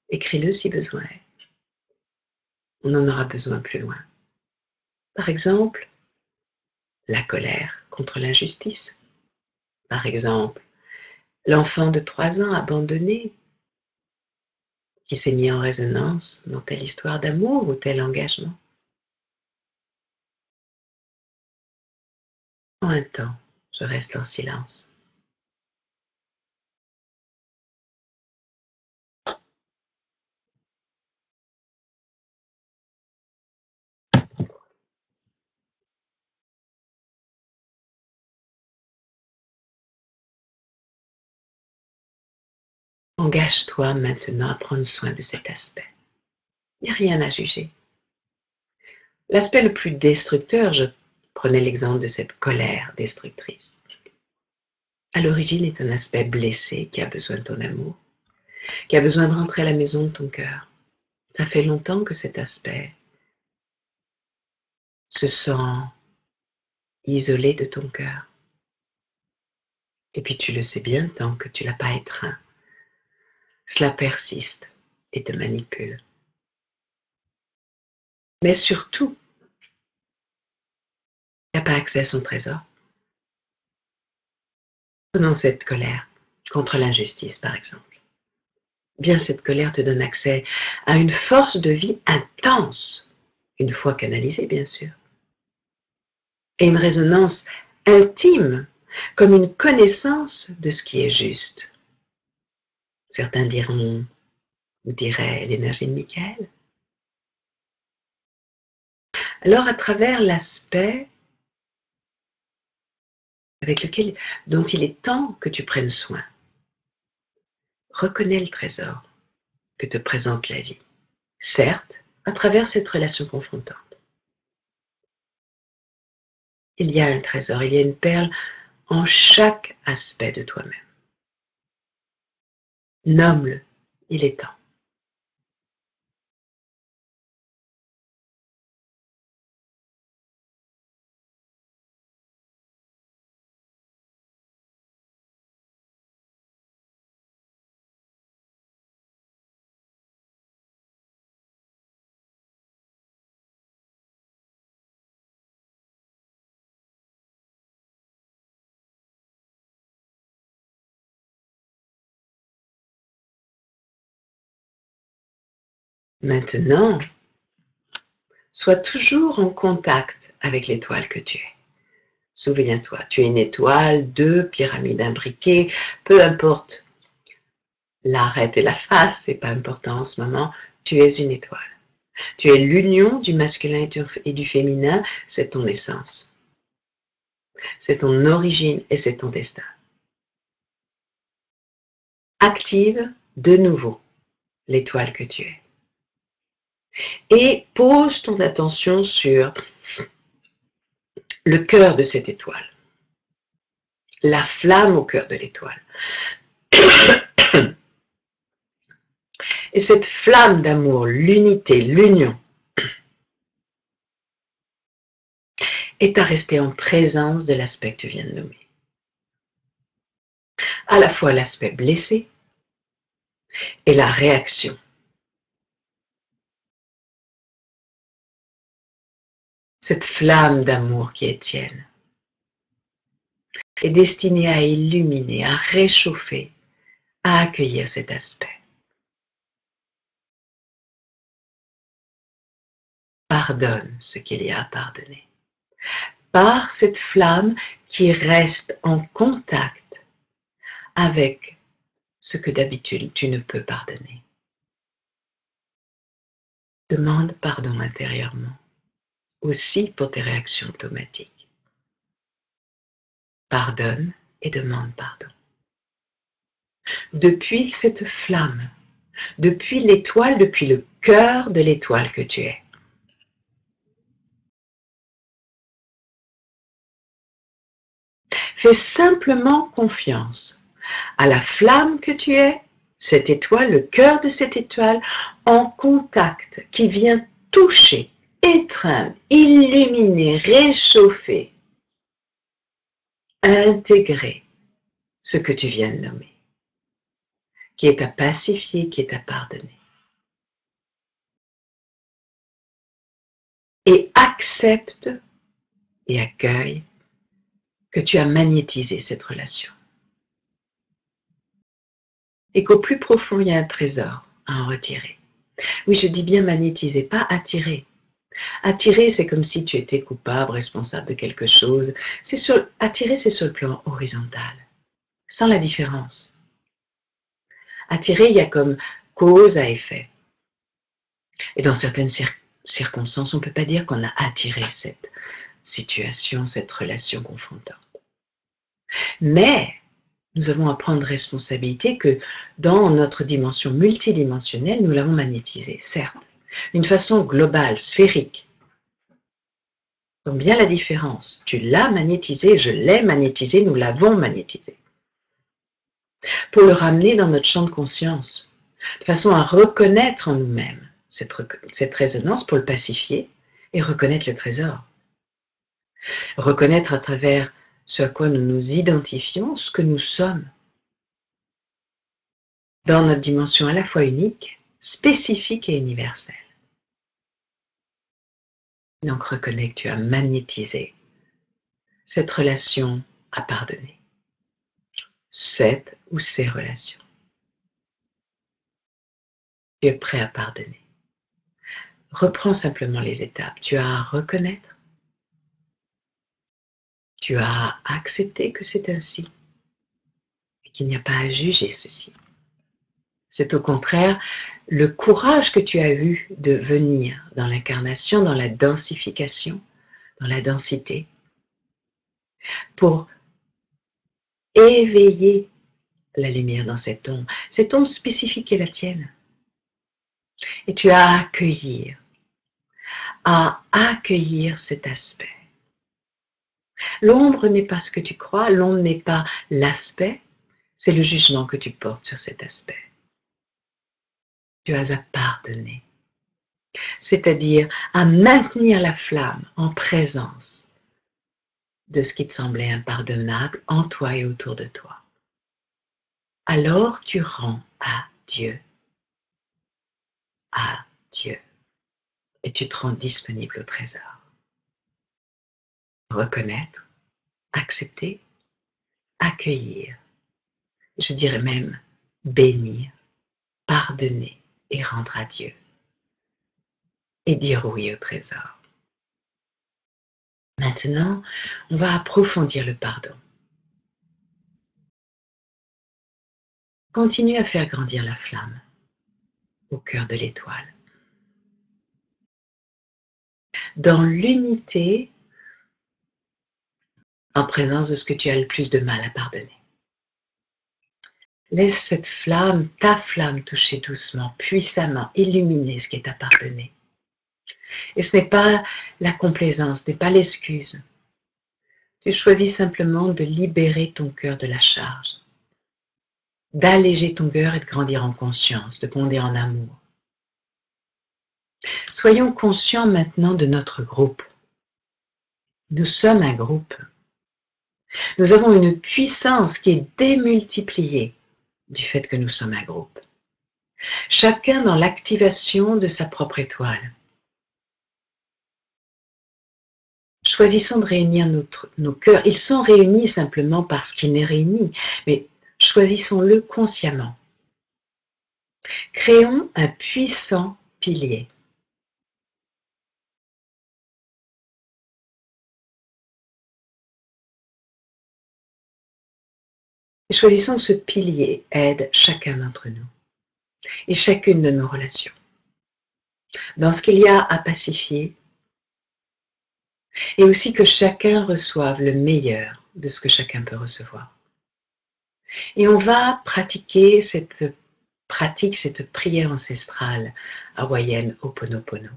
écris-le si besoin est. On en aura besoin plus loin. Par exemple, la colère contre l'injustice. Par exemple, l'enfant de 3 ans abandonné qui s'est mis en résonance dans telle histoire d'amour ou tel engagement. En un temps, je reste en silence. Engage-toi maintenant à prendre soin de cet aspect. Il n'y a rien à juger. L'aspect le plus destructeur, je prenais l'exemple de cette colère destructrice. À l'origine est un aspect blessé qui a besoin de ton amour, qui a besoin de rentrer à la maison de ton cœur. Ça fait longtemps que cet aspect se sent isolé de ton cœur. Et puis tu le sais bien, tant que tu ne l'as pas étreint, cela persiste et te manipule. Mais surtout, il n'y a pas accès à son trésor. Prenons cette colère contre l'injustice, par exemple. Bien, cette colère te donne accès à une force de vie intense, une fois canalisée, bien sûr, et une résonance intime, comme une connaissance de ce qui est juste. Certains diront, ou diraient, l'énergie de Michael. Alors, à travers l'aspect dont il est temps que tu prennes soin, reconnais le trésor que te présente la vie, certes, à travers cette relation confrontante. Il y a un trésor, il y a une perle en chaque aspect de toi-même. Nomme-le, il est temps. Maintenant, sois toujours en contact avec l'étoile que tu es. Souviens-toi, tu es une étoile, deux pyramides imbriquées, peu importe l'arête et la face, c'est pas important en ce moment, tu es une étoile. Tu es l'union du masculin et du féminin, c'est ton essence. C'est ton origine et c'est ton destin. Active de nouveau l'étoile que tu es. Et pose ton attention sur le cœur de cette étoile, la flamme au cœur de l'étoile. Et cette flamme d'amour, l'unité, l'union, est à rester en présence de l'aspect que tu viens de nommer. À la fois l'aspect blessé et la réaction. Cette flamme d'amour qui est tienne est destinée à illuminer, à réchauffer, à accueillir cet aspect. Pardonne ce qu'il y a à pardonner. Par cette flamme qui reste en contact avec ce que d'habitude tu ne peux pardonner. Demande pardon intérieurement, aussi pour tes réactions automatiques. Pardonne et demande pardon. Depuis cette flamme, depuis l'étoile, depuis le cœur de l'étoile que tu es. Fais simplement confiance à la flamme que tu es, cette étoile, le cœur de cette étoile, en contact, qui vient toucher, étreindre, illuminer, réchauffer, intégrer ce que tu viens de nommer, qui est à pacifier, qui est à pardonner. Et accepte et accueille que tu as magnétisé cette relation. Et qu'au plus profond, il y a un trésor à en retirer. Oui, je dis bien magnétiser, pas attirer. Attirer, c'est comme si tu étais coupable, responsable de quelque chose. Attirer, c'est sur le plan horizontal, sans la différence. Attirer, il y a comme cause à effet. Et dans certaines circonstances, on ne peut pas dire qu'on a attiré cette situation, cette relation confrontante. Mais nous avons à prendre responsabilité que dans notre dimension multidimensionnelle, nous l'avons magnétisé, certes, d'une façon globale, sphérique. Donc bien la différence. Tu l'as magnétisé, je l'ai magnétisé, nous l'avons magnétisé. Pour le ramener dans notre champ de conscience, de façon à reconnaître en nous-mêmes cette résonance pour le pacifier et reconnaître le trésor. Reconnaître à travers ce à quoi nous nous identifions, ce que nous sommes, dans notre dimension à la fois unique, spécifique et universelle. Donc reconnais que tu as magnétisé cette relation à pardonner, cette ou ces relations. Tu es prêt à pardonner. Reprends simplement les étapes. Tu as à reconnaître, tu as à accepter que c'est ainsi et qu'il n'y a pas à juger ceci. C'est au contraire le courage que tu as eu de venir dans l'incarnation, dans la densification, dans la densité, pour éveiller la lumière dans cette ombre spécifique est la tienne. Et tu as à accueillir cet aspect. L'ombre n'est pas ce que tu crois, l'ombre n'est pas l'aspect, c'est le jugement que tu portes sur cet aspect. Tu as à pardonner, c'est-à-dire à maintenir la flamme en présence de ce qui te semblait impardonnable en toi et autour de toi. Alors tu rends à Dieu, et tu te rends disponible au trésor. Reconnaître, accepter, accueillir, je dirais même bénir, pardonner et rendre à Dieu. Et dire oui au trésor. Maintenant, on va approfondir le pardon. Continue à faire grandir la flamme au cœur de l'étoile. Dans l'unité, en présence de ce que tu as le plus de mal à pardonner. Laisse cette flamme, ta flamme, toucher doucement, puissamment, illuminer ce qui est à pardonner. Et ce n'est pas la complaisance, ce n'est pas l'excuse. Tu choisis simplement de libérer ton cœur de la charge, d'alléger ton cœur et de grandir en conscience, de gronder en amour. Soyons conscients maintenant de notre groupe. Nous sommes un groupe. Nous avons une puissance qui est démultipliée du fait que nous sommes un groupe. Chacun dans l'activation de sa propre étoile. Choisissons de réunir nos cœurs. Ils sont réunis simplement parce qu'il n'est réuni, mais choisissons-le consciemment. Créons un puissant pilier. Et choisissons que ce pilier aide chacun d'entre nous et chacune de nos relations. Dans ce qu'il y a à pacifier, et aussi que chacun reçoive le meilleur de ce que chacun peut recevoir. Et on va pratiquer cette prière ancestrale hawaïenne Ho'oponopono.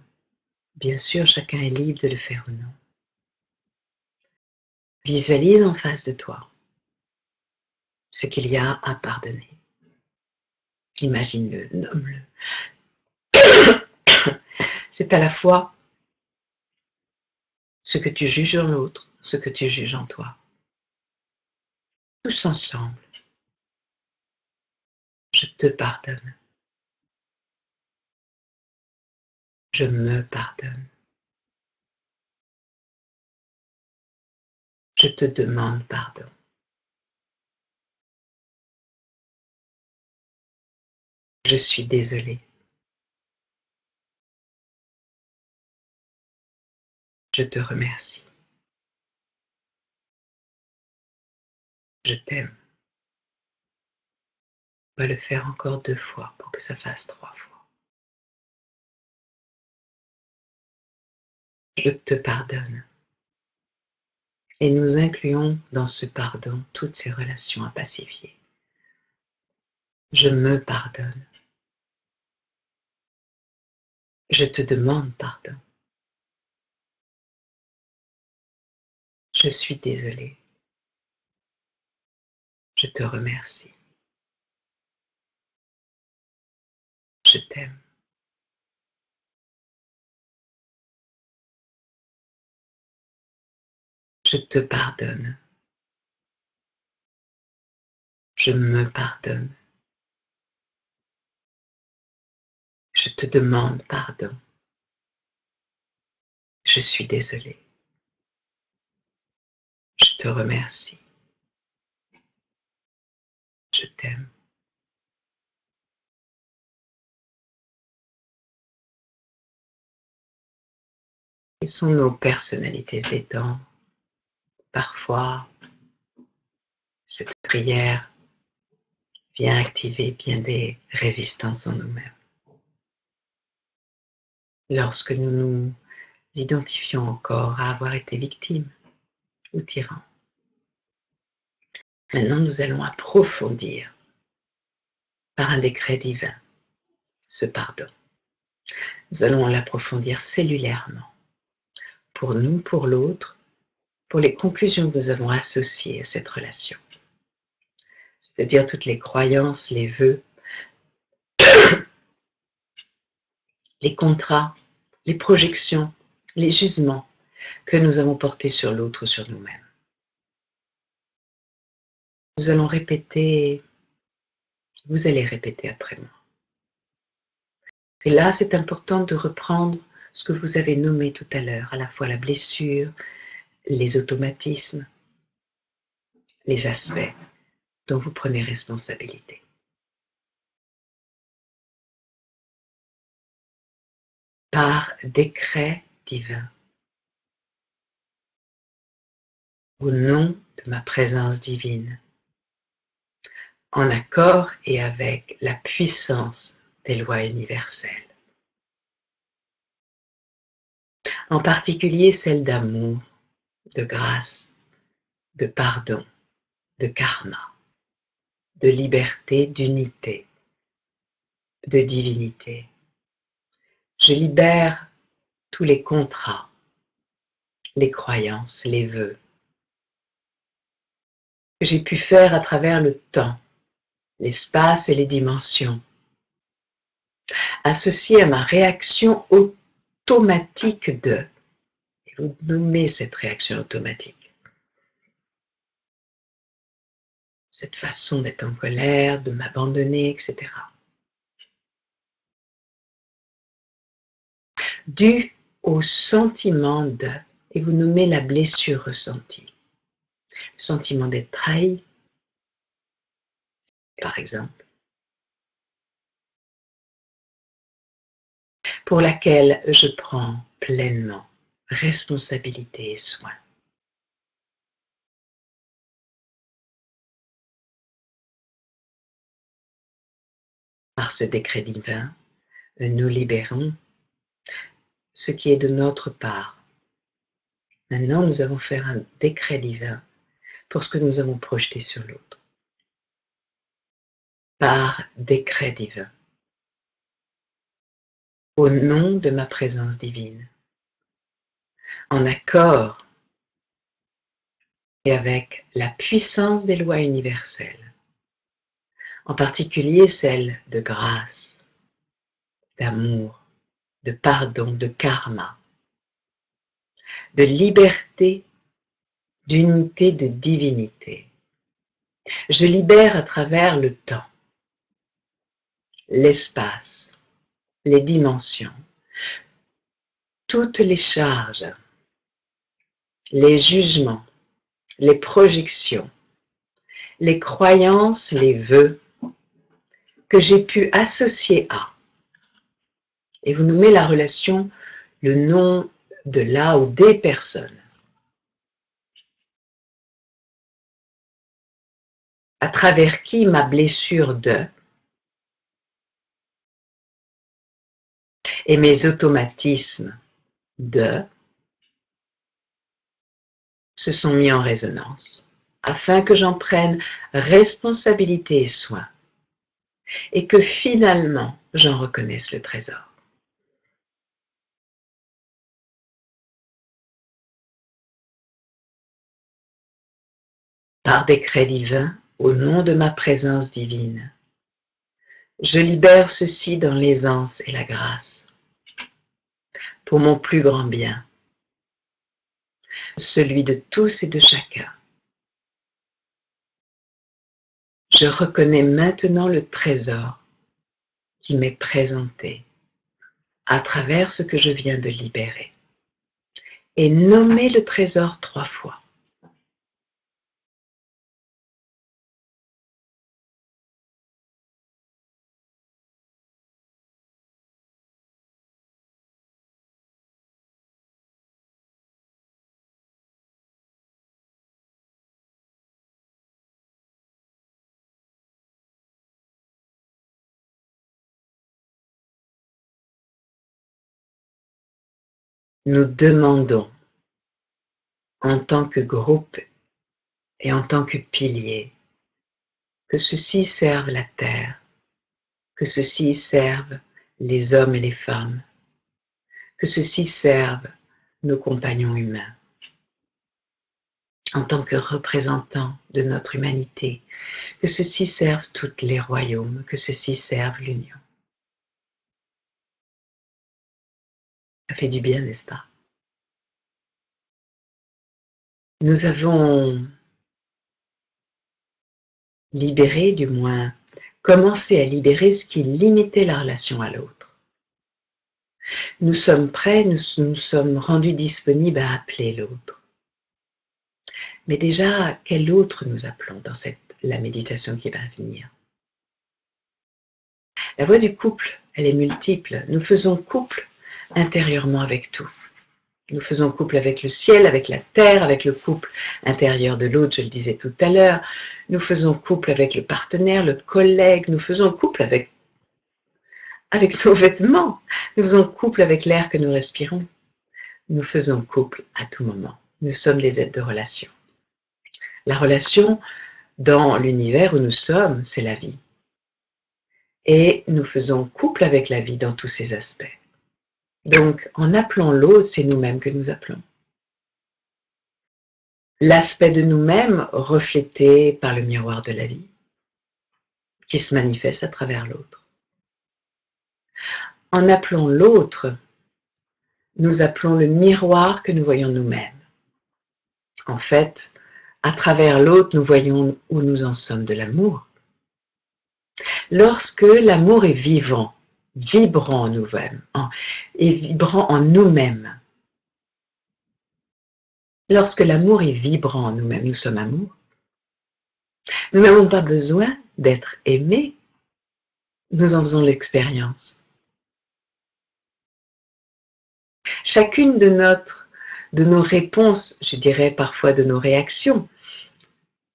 Bien sûr, chacun est libre de le faire ou non. Visualise en face de toi ce qu'il y a à pardonner. Imagine-le, nomme-le. C'est à la fois ce que tu juges en l'autre, ce que tu juges en toi. Tous ensemble, je te pardonne. Je me pardonne. Je te demande pardon. Je suis désolée. Je te remercie. Je t'aime. On va le faire encore 2 fois pour que ça fasse 3 fois. Je te pardonne. Et nous incluons dans ce pardon toutes ces relations à pacifier. Je me pardonne. Je te demande pardon. Je suis désolée. Je te remercie. Je t'aime. Je te pardonne. Je me pardonne. Je te demande pardon. Je suis désolée. Je te remercie. Je t'aime. Quelles sont nos personnalités des temps? Parfois, cette prière vient activer bien des résistances en nous-mêmes. Lorsque nous nous identifions encore à avoir été victimes ou tyrans. Maintenant, nous allons approfondir par un décret divin ce pardon. Nous allons l'approfondir cellulairement, pour nous, pour l'autre, pour les conclusions que nous avons associées à cette relation. C'est-à-dire toutes les croyances, les vœux, les contrats, les projections, les jugements que nous avons portés sur l'autre ou sur nous-mêmes. Nous allons répéter, vous allez répéter après moi. Et là, c'est important de reprendre ce que vous avez nommé tout à l'heure, à la fois la blessure, les automatismes, les aspects dont vous prenez responsabilité. Par décret divin, au nom de ma présence divine, en accord et avec la puissance des lois universelles, en particulier celles d'amour, de grâce, de pardon, de karma, de liberté, d'unité, de divinité. Je libère tous les contrats, les croyances, les vœux que j'ai pu faire à travers le temps, l'espace et les dimensions, associés à ma réaction automatique de, et vous nommez cette réaction automatique, cette façon d'être en colère, de m'abandonner, etc. Dû au sentiment de, et vous nommez la blessure ressentie, le sentiment d'être trahi, par exemple, pour laquelle je prends pleinement responsabilité et soin. Par ce décret divin, nous libérons ce qui est de notre part. Maintenant, nous allons faire un décret divin pour ce que nous avons projeté sur l'autre. Par décret divin, au nom de ma présence divine, en accord et avec la puissance des lois universelles, en particulier celles de grâce, d'amour, de pardon, de karma, de liberté, d'unité, de divinité. Je libère à travers le temps, l'espace, les dimensions, toutes les charges, les jugements, les projections, les croyances, les vœux que j'ai pu associer à. Et vous nommez la relation, le nom de la ou des personnes. À travers qui ma blessure de et mes automatismes de se sont mis en résonance, afin que j'en prenne responsabilité et soin, et que finalement j'en reconnaisse le trésor. Par décret divin, au nom de ma présence divine, je libère ceci dans l'aisance et la grâce, pour mon plus grand bien. celui de tous et de chacun. Je reconnais maintenant le trésor qui m'est présenté à travers ce que je viens de libérer. Et nommer le trésor 3 fois. Nous demandons en tant que groupe et en tant que pilier que ceci serve la terre, que ceci serve les hommes et les femmes, que ceci serve nos compagnons humains. En tant que représentants de notre humanité, que ceci serve tous les royaumes, que ceci serve l'union. Ça fait du bien, n'est-ce pas? Nous avons libéré, du moins, commencé à libérer ce qui limitait la relation à l'autre. Nous sommes prêts, nous sommes rendus disponibles à appeler l'autre. Mais déjà, quel autre nous appelons dans la méditation qui va venir? La voie du couple, elle est multiple. Nous faisons couple intérieurement avec tout. Nous faisons couple avec le ciel, avec la terre, avec le couple intérieur de l'autre, je le disais tout à l'heure. Nous faisons couple avec le partenaire, le collègue. Nous faisons couple avec nos vêtements. Nous faisons couple avec l'air que nous respirons. Nous faisons couple à tout moment. Nous sommes des êtres de relation. La relation dans l'univers où nous sommes, c'est la vie. Et nous faisons couple avec la vie dans tous ses aspects. Donc, en appelant l'autre, c'est nous-mêmes que nous appelons. L'aspect de nous-mêmes reflété par le miroir de la vie, qui se manifeste à travers l'autre. En appelant l'autre, nous appelons le miroir que nous voyons nous-mêmes. En fait, à travers l'autre, nous voyons où nous en sommes de l'amour. Lorsque l'amour est vivant, vibrant en nous-mêmes, et vibrant en nous-mêmes. Lorsque l'amour est vibrant en nous-mêmes, nous sommes amour. Nous n'avons pas besoin d'être aimés. Nous en faisons l'expérience. Chacune de nos réponses, je dirais parfois de nos réactions,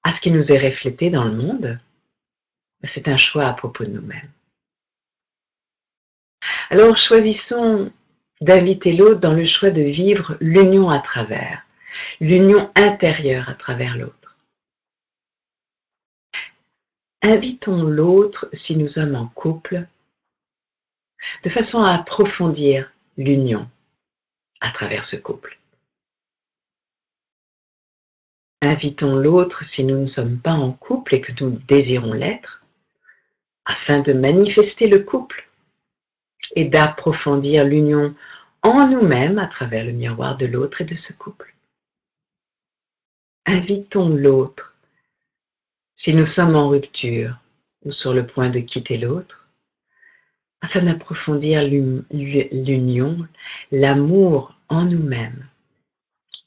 à ce qui nous est reflété dans le monde, c'est un choix à propos de nous-mêmes. Alors choisissons d'inviter l'autre dans le choix de vivre l'union à travers, l'union intérieure à travers l'autre. Invitons l'autre, si nous sommes en couple, de façon à approfondir l'union à travers ce couple. Invitons l'autre, si nous ne sommes pas en couple et que nous désirons l'être, afin de manifester le couple et d'approfondir l'union en nous-mêmes à travers le miroir de l'autre et de ce couple. Invitons l'autre, si nous sommes en rupture ou sur le point de quitter l'autre, afin d'approfondir l'union, l'amour en nous-mêmes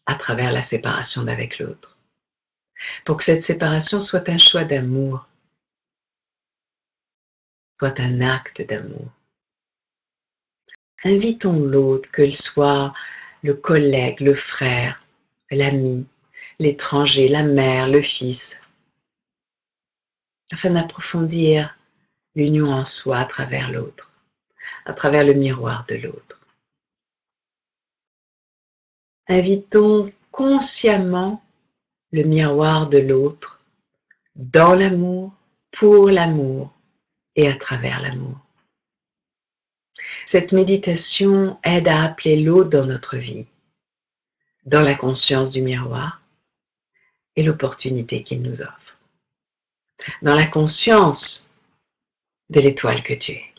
à travers la séparation d'avec l'autre. Pour que cette séparation soit un choix d'amour, soit un acte d'amour. Invitons l'autre, qu'il soit le collègue, le frère, l'ami, l'étranger, la mère, le fils, afin d'approfondir l'union en soi à travers l'autre, à travers le miroir de l'autre. Invitons consciemment le miroir de l'autre dans l'amour, pour l'amour et à travers l'amour. Cette méditation aide à appeler l'autre dans notre vie, dans la conscience du miroir et l'opportunité qu'il nous offre, dans la conscience de l'étoile que tu es.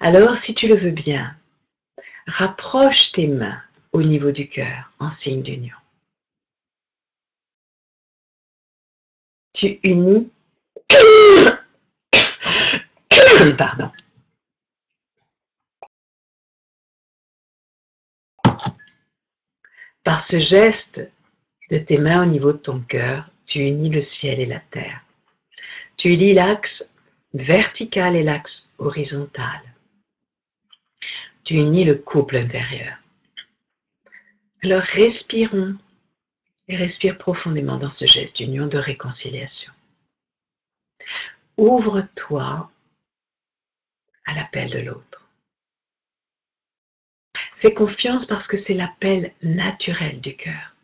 Alors, si tu le veux bien, rapproche tes mains au niveau du cœur, en signe d'union. Tu unis, pardon, par ce geste de tes mains au niveau de ton cœur, tu unis le ciel et la terre. Tu unis l'axe vertical et l'axe horizontal. Tu unis le couple intérieur. Alors respirons et respire profondément dans ce geste d'union, de réconciliation. Ouvre-toi à l'appel de l'autre. Fais confiance parce que c'est l'appel naturel du cœur.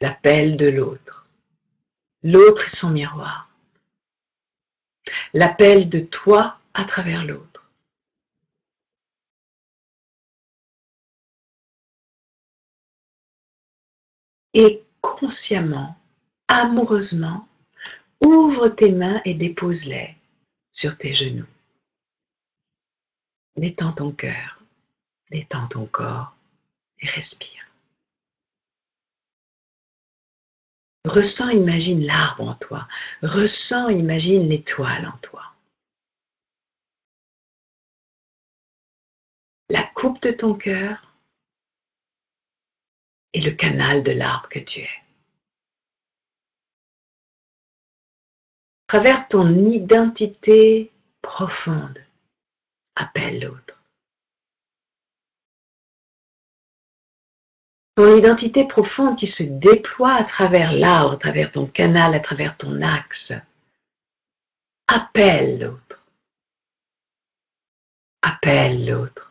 L'appel de l'autre. L'autre est son miroir. L'appel de toi à travers l'autre. Et consciemment, amoureusement, ouvre tes mains et dépose-les sur tes genoux. Détends ton cœur, détends ton corps et respire. Ressens, imagine l'arbre en toi. Ressens, imagine l'étoile en toi. La coupe de ton cœur et le canal de l'arbre que tu es. À travers ton identité profonde, appelle l'autre. Ton identité profonde qui se déploie à travers l'arbre, à travers ton canal, à travers ton axe. Appelle l'autre. Appelle l'autre.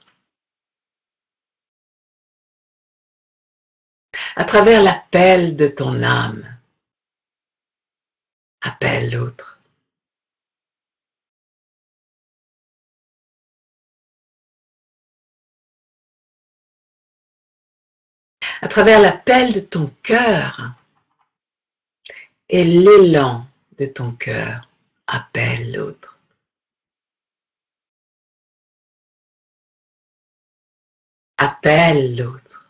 À travers l'appel de ton âme, appelle l'autre. À travers l'appel de ton cœur et l'élan de ton cœur, appelle l'autre. Appelle l'autre.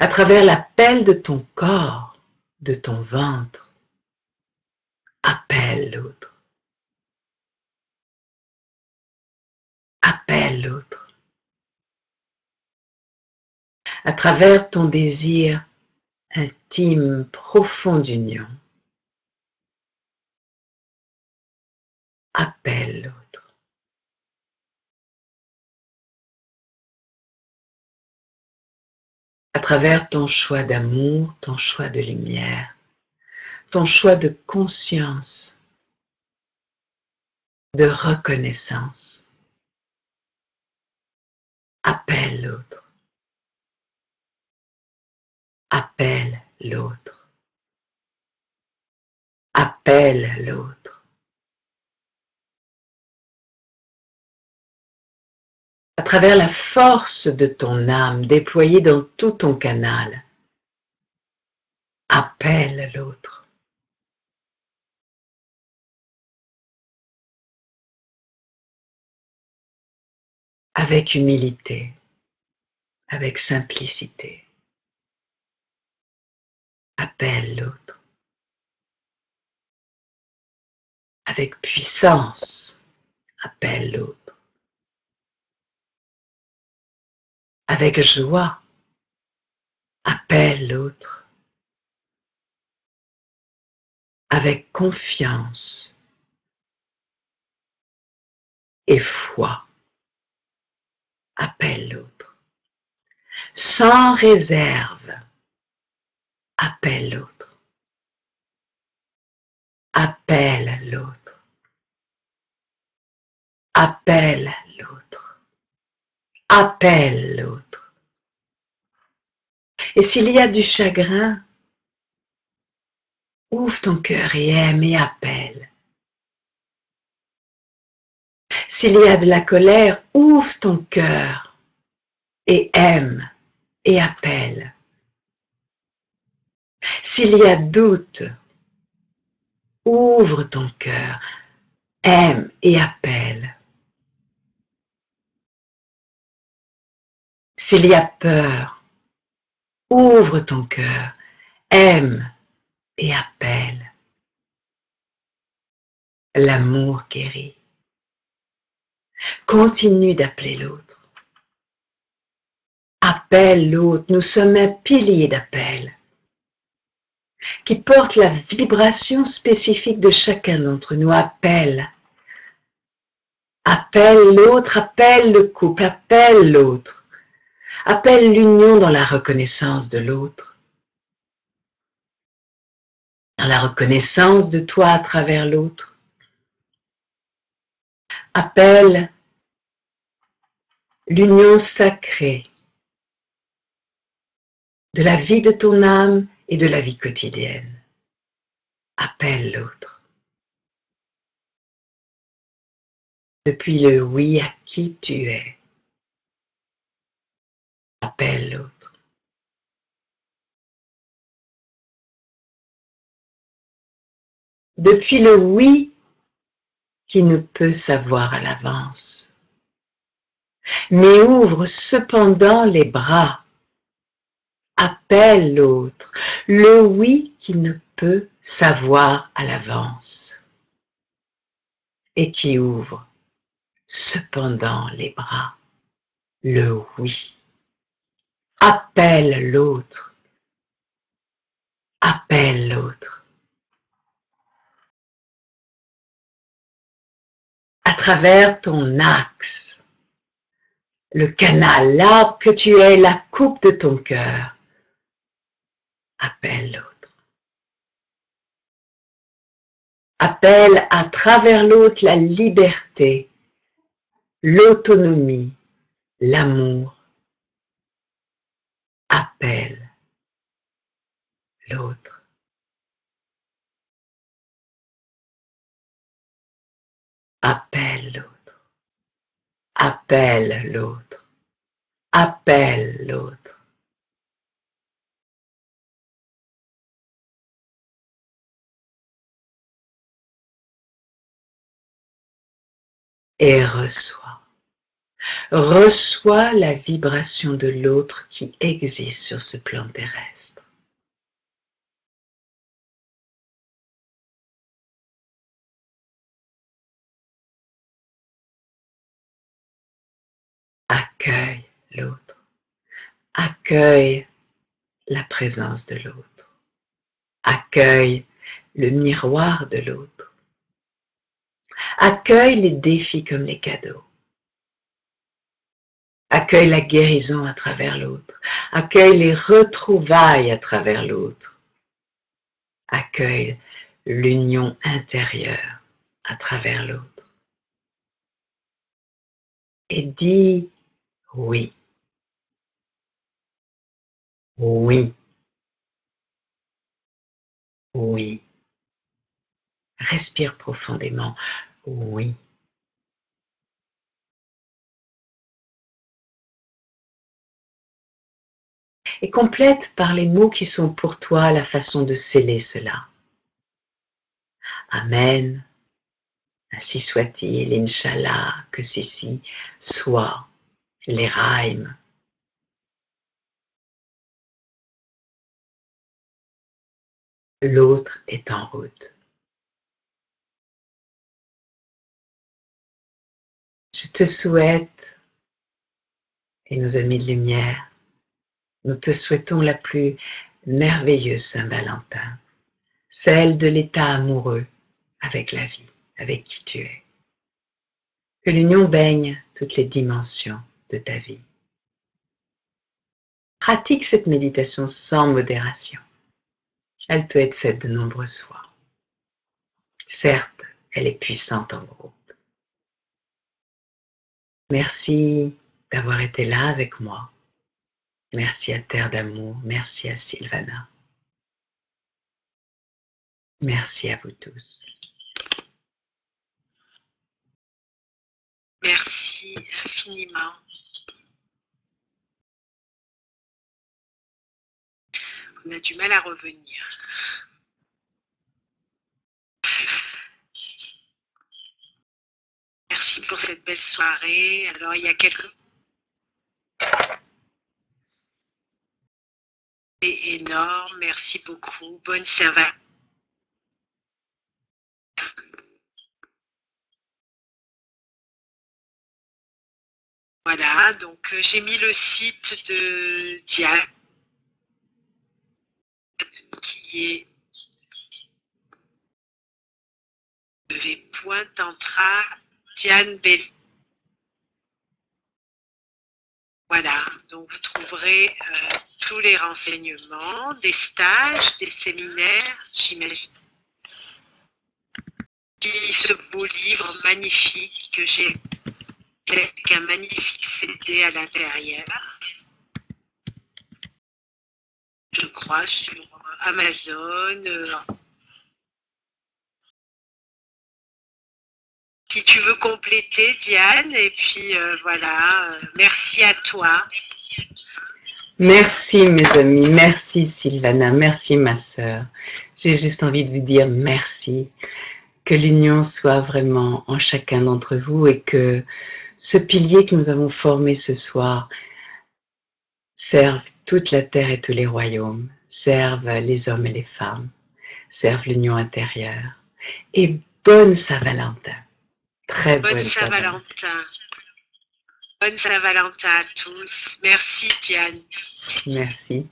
À travers l'appel de ton corps, de ton ventre, appelle l'autre. Appelle l'autre. À travers ton désir intime, profond d'union, appelle l'autre. À travers ton choix d'amour, ton choix de lumière, ton choix de conscience, de reconnaissance, appelle l'autre. Appelle l'autre. Appelle l'autre. À travers la force de ton âme déployée dans tout ton canal, appelle l'autre. Avec humilité, avec simplicité, appelle l'autre. Avec puissance, appelle l'autre. Avec joie, appelle l'autre. Avec confiance et foi, appelle l'autre. Sans réserve, appelle l'autre. Appelle l'autre. Appelle l'autre. Appelle l'autre. Et s'il y a du chagrin, ouvre ton cœur et aime et appelle. S'il y a de la colère, ouvre ton cœur et aime et appelle. S'il y a doute, ouvre ton cœur, aime et appelle. S'il y a peur, ouvre ton cœur, aime et appelle. L'amour guérit. Continue d'appeler l'autre. Appelle l'autre, nous sommes un pilier d'appel qui porte la vibration spécifique de chacun d'entre nous. Appelle. Appelle l'autre, appelle le couple, appelle l'autre. Appelle l'union dans la reconnaissance de l'autre. Dans la reconnaissance de toi à travers l'autre. Appelle l'union sacrée de la vie de ton âme et de la vie quotidienne. Appelle l'autre. Depuis le oui à qui tu es. Appelle l'autre. Depuis le oui qui ne peut savoir à l'avance, mais ouvre cependant les bras. Appelle l'autre, le oui qui ne peut savoir à l'avance et qui ouvre cependant les bras, le oui. Appelle l'autre, appelle l'autre. À travers ton axe, le canal, l'arbre que tu es, la coupe de ton cœur, appelle l'autre. Appelle à travers l'autre la liberté, l'autonomie, l'amour. Appelle l'autre. Appelle l'autre. Appelle l'autre. Appelle l'autre. Et reçois. Reçois la vibration de l'autre qui existe sur ce plan terrestre. Accueille l'autre. Accueille la présence de l'autre. Accueille le miroir de l'autre. Accueille les défis comme les cadeaux. Accueille la guérison à travers l'autre. Accueille les retrouvailles à travers l'autre. Accueille l'union intérieure à travers l'autre. Et dis oui. Oui. Oui. Respire profondément. Oui. Et complète par les mots qui sont pour toi la façon de sceller cela. Amen. Ainsi soit-il, Inch'Allah, que ceci soit les rhymes. L'autre est en route. Je te souhaite, et nos amis de lumière, nous te souhaitons la plus merveilleuse Saint-Valentin, celle de l'état amoureux avec la vie, avec qui tu es. Que l'union baigne toutes les dimensions de ta vie. Pratique cette méditation sans modération. Elle peut être faite de nombreuses fois. Certes, elle est puissante en groupe. Merci d'avoir été là avec moi. Merci à Terre d'amour, merci à Sylvana. Merci à vous tous.
Merci infiniment. On a du mal à revenir. Merci pour cette belle soirée. Alors, il y a quelques... C'est énorme, merci beaucoup. Bonne Saint-Valentin. Voilà, donc j'ai mis le site de Diane, qui est www.tantra Diane Bell. Voilà, donc vous trouverez tous les renseignements, des stages, des séminaires, j'imagine. Ce beau livre magnifique que j'ai avec un magnifique CD à l'intérieur, je crois, sur Amazon. Si tu veux compléter, Diane, et puis voilà, merci à toi.
Merci mes amis, merci Sylvana, merci ma sœur. J'ai juste envie de vous dire merci. Que l'union soit vraiment en chacun d'entre vous et que ce pilier que nous avons formé ce soir serve toute la terre et tous les royaumes, serve les hommes et les femmes, serve l'union intérieure. Et bonne Saint-Valentin, très bonne Saint-Valentin.
Bonne Saint-Valentin à tous. Merci Diane.
Merci.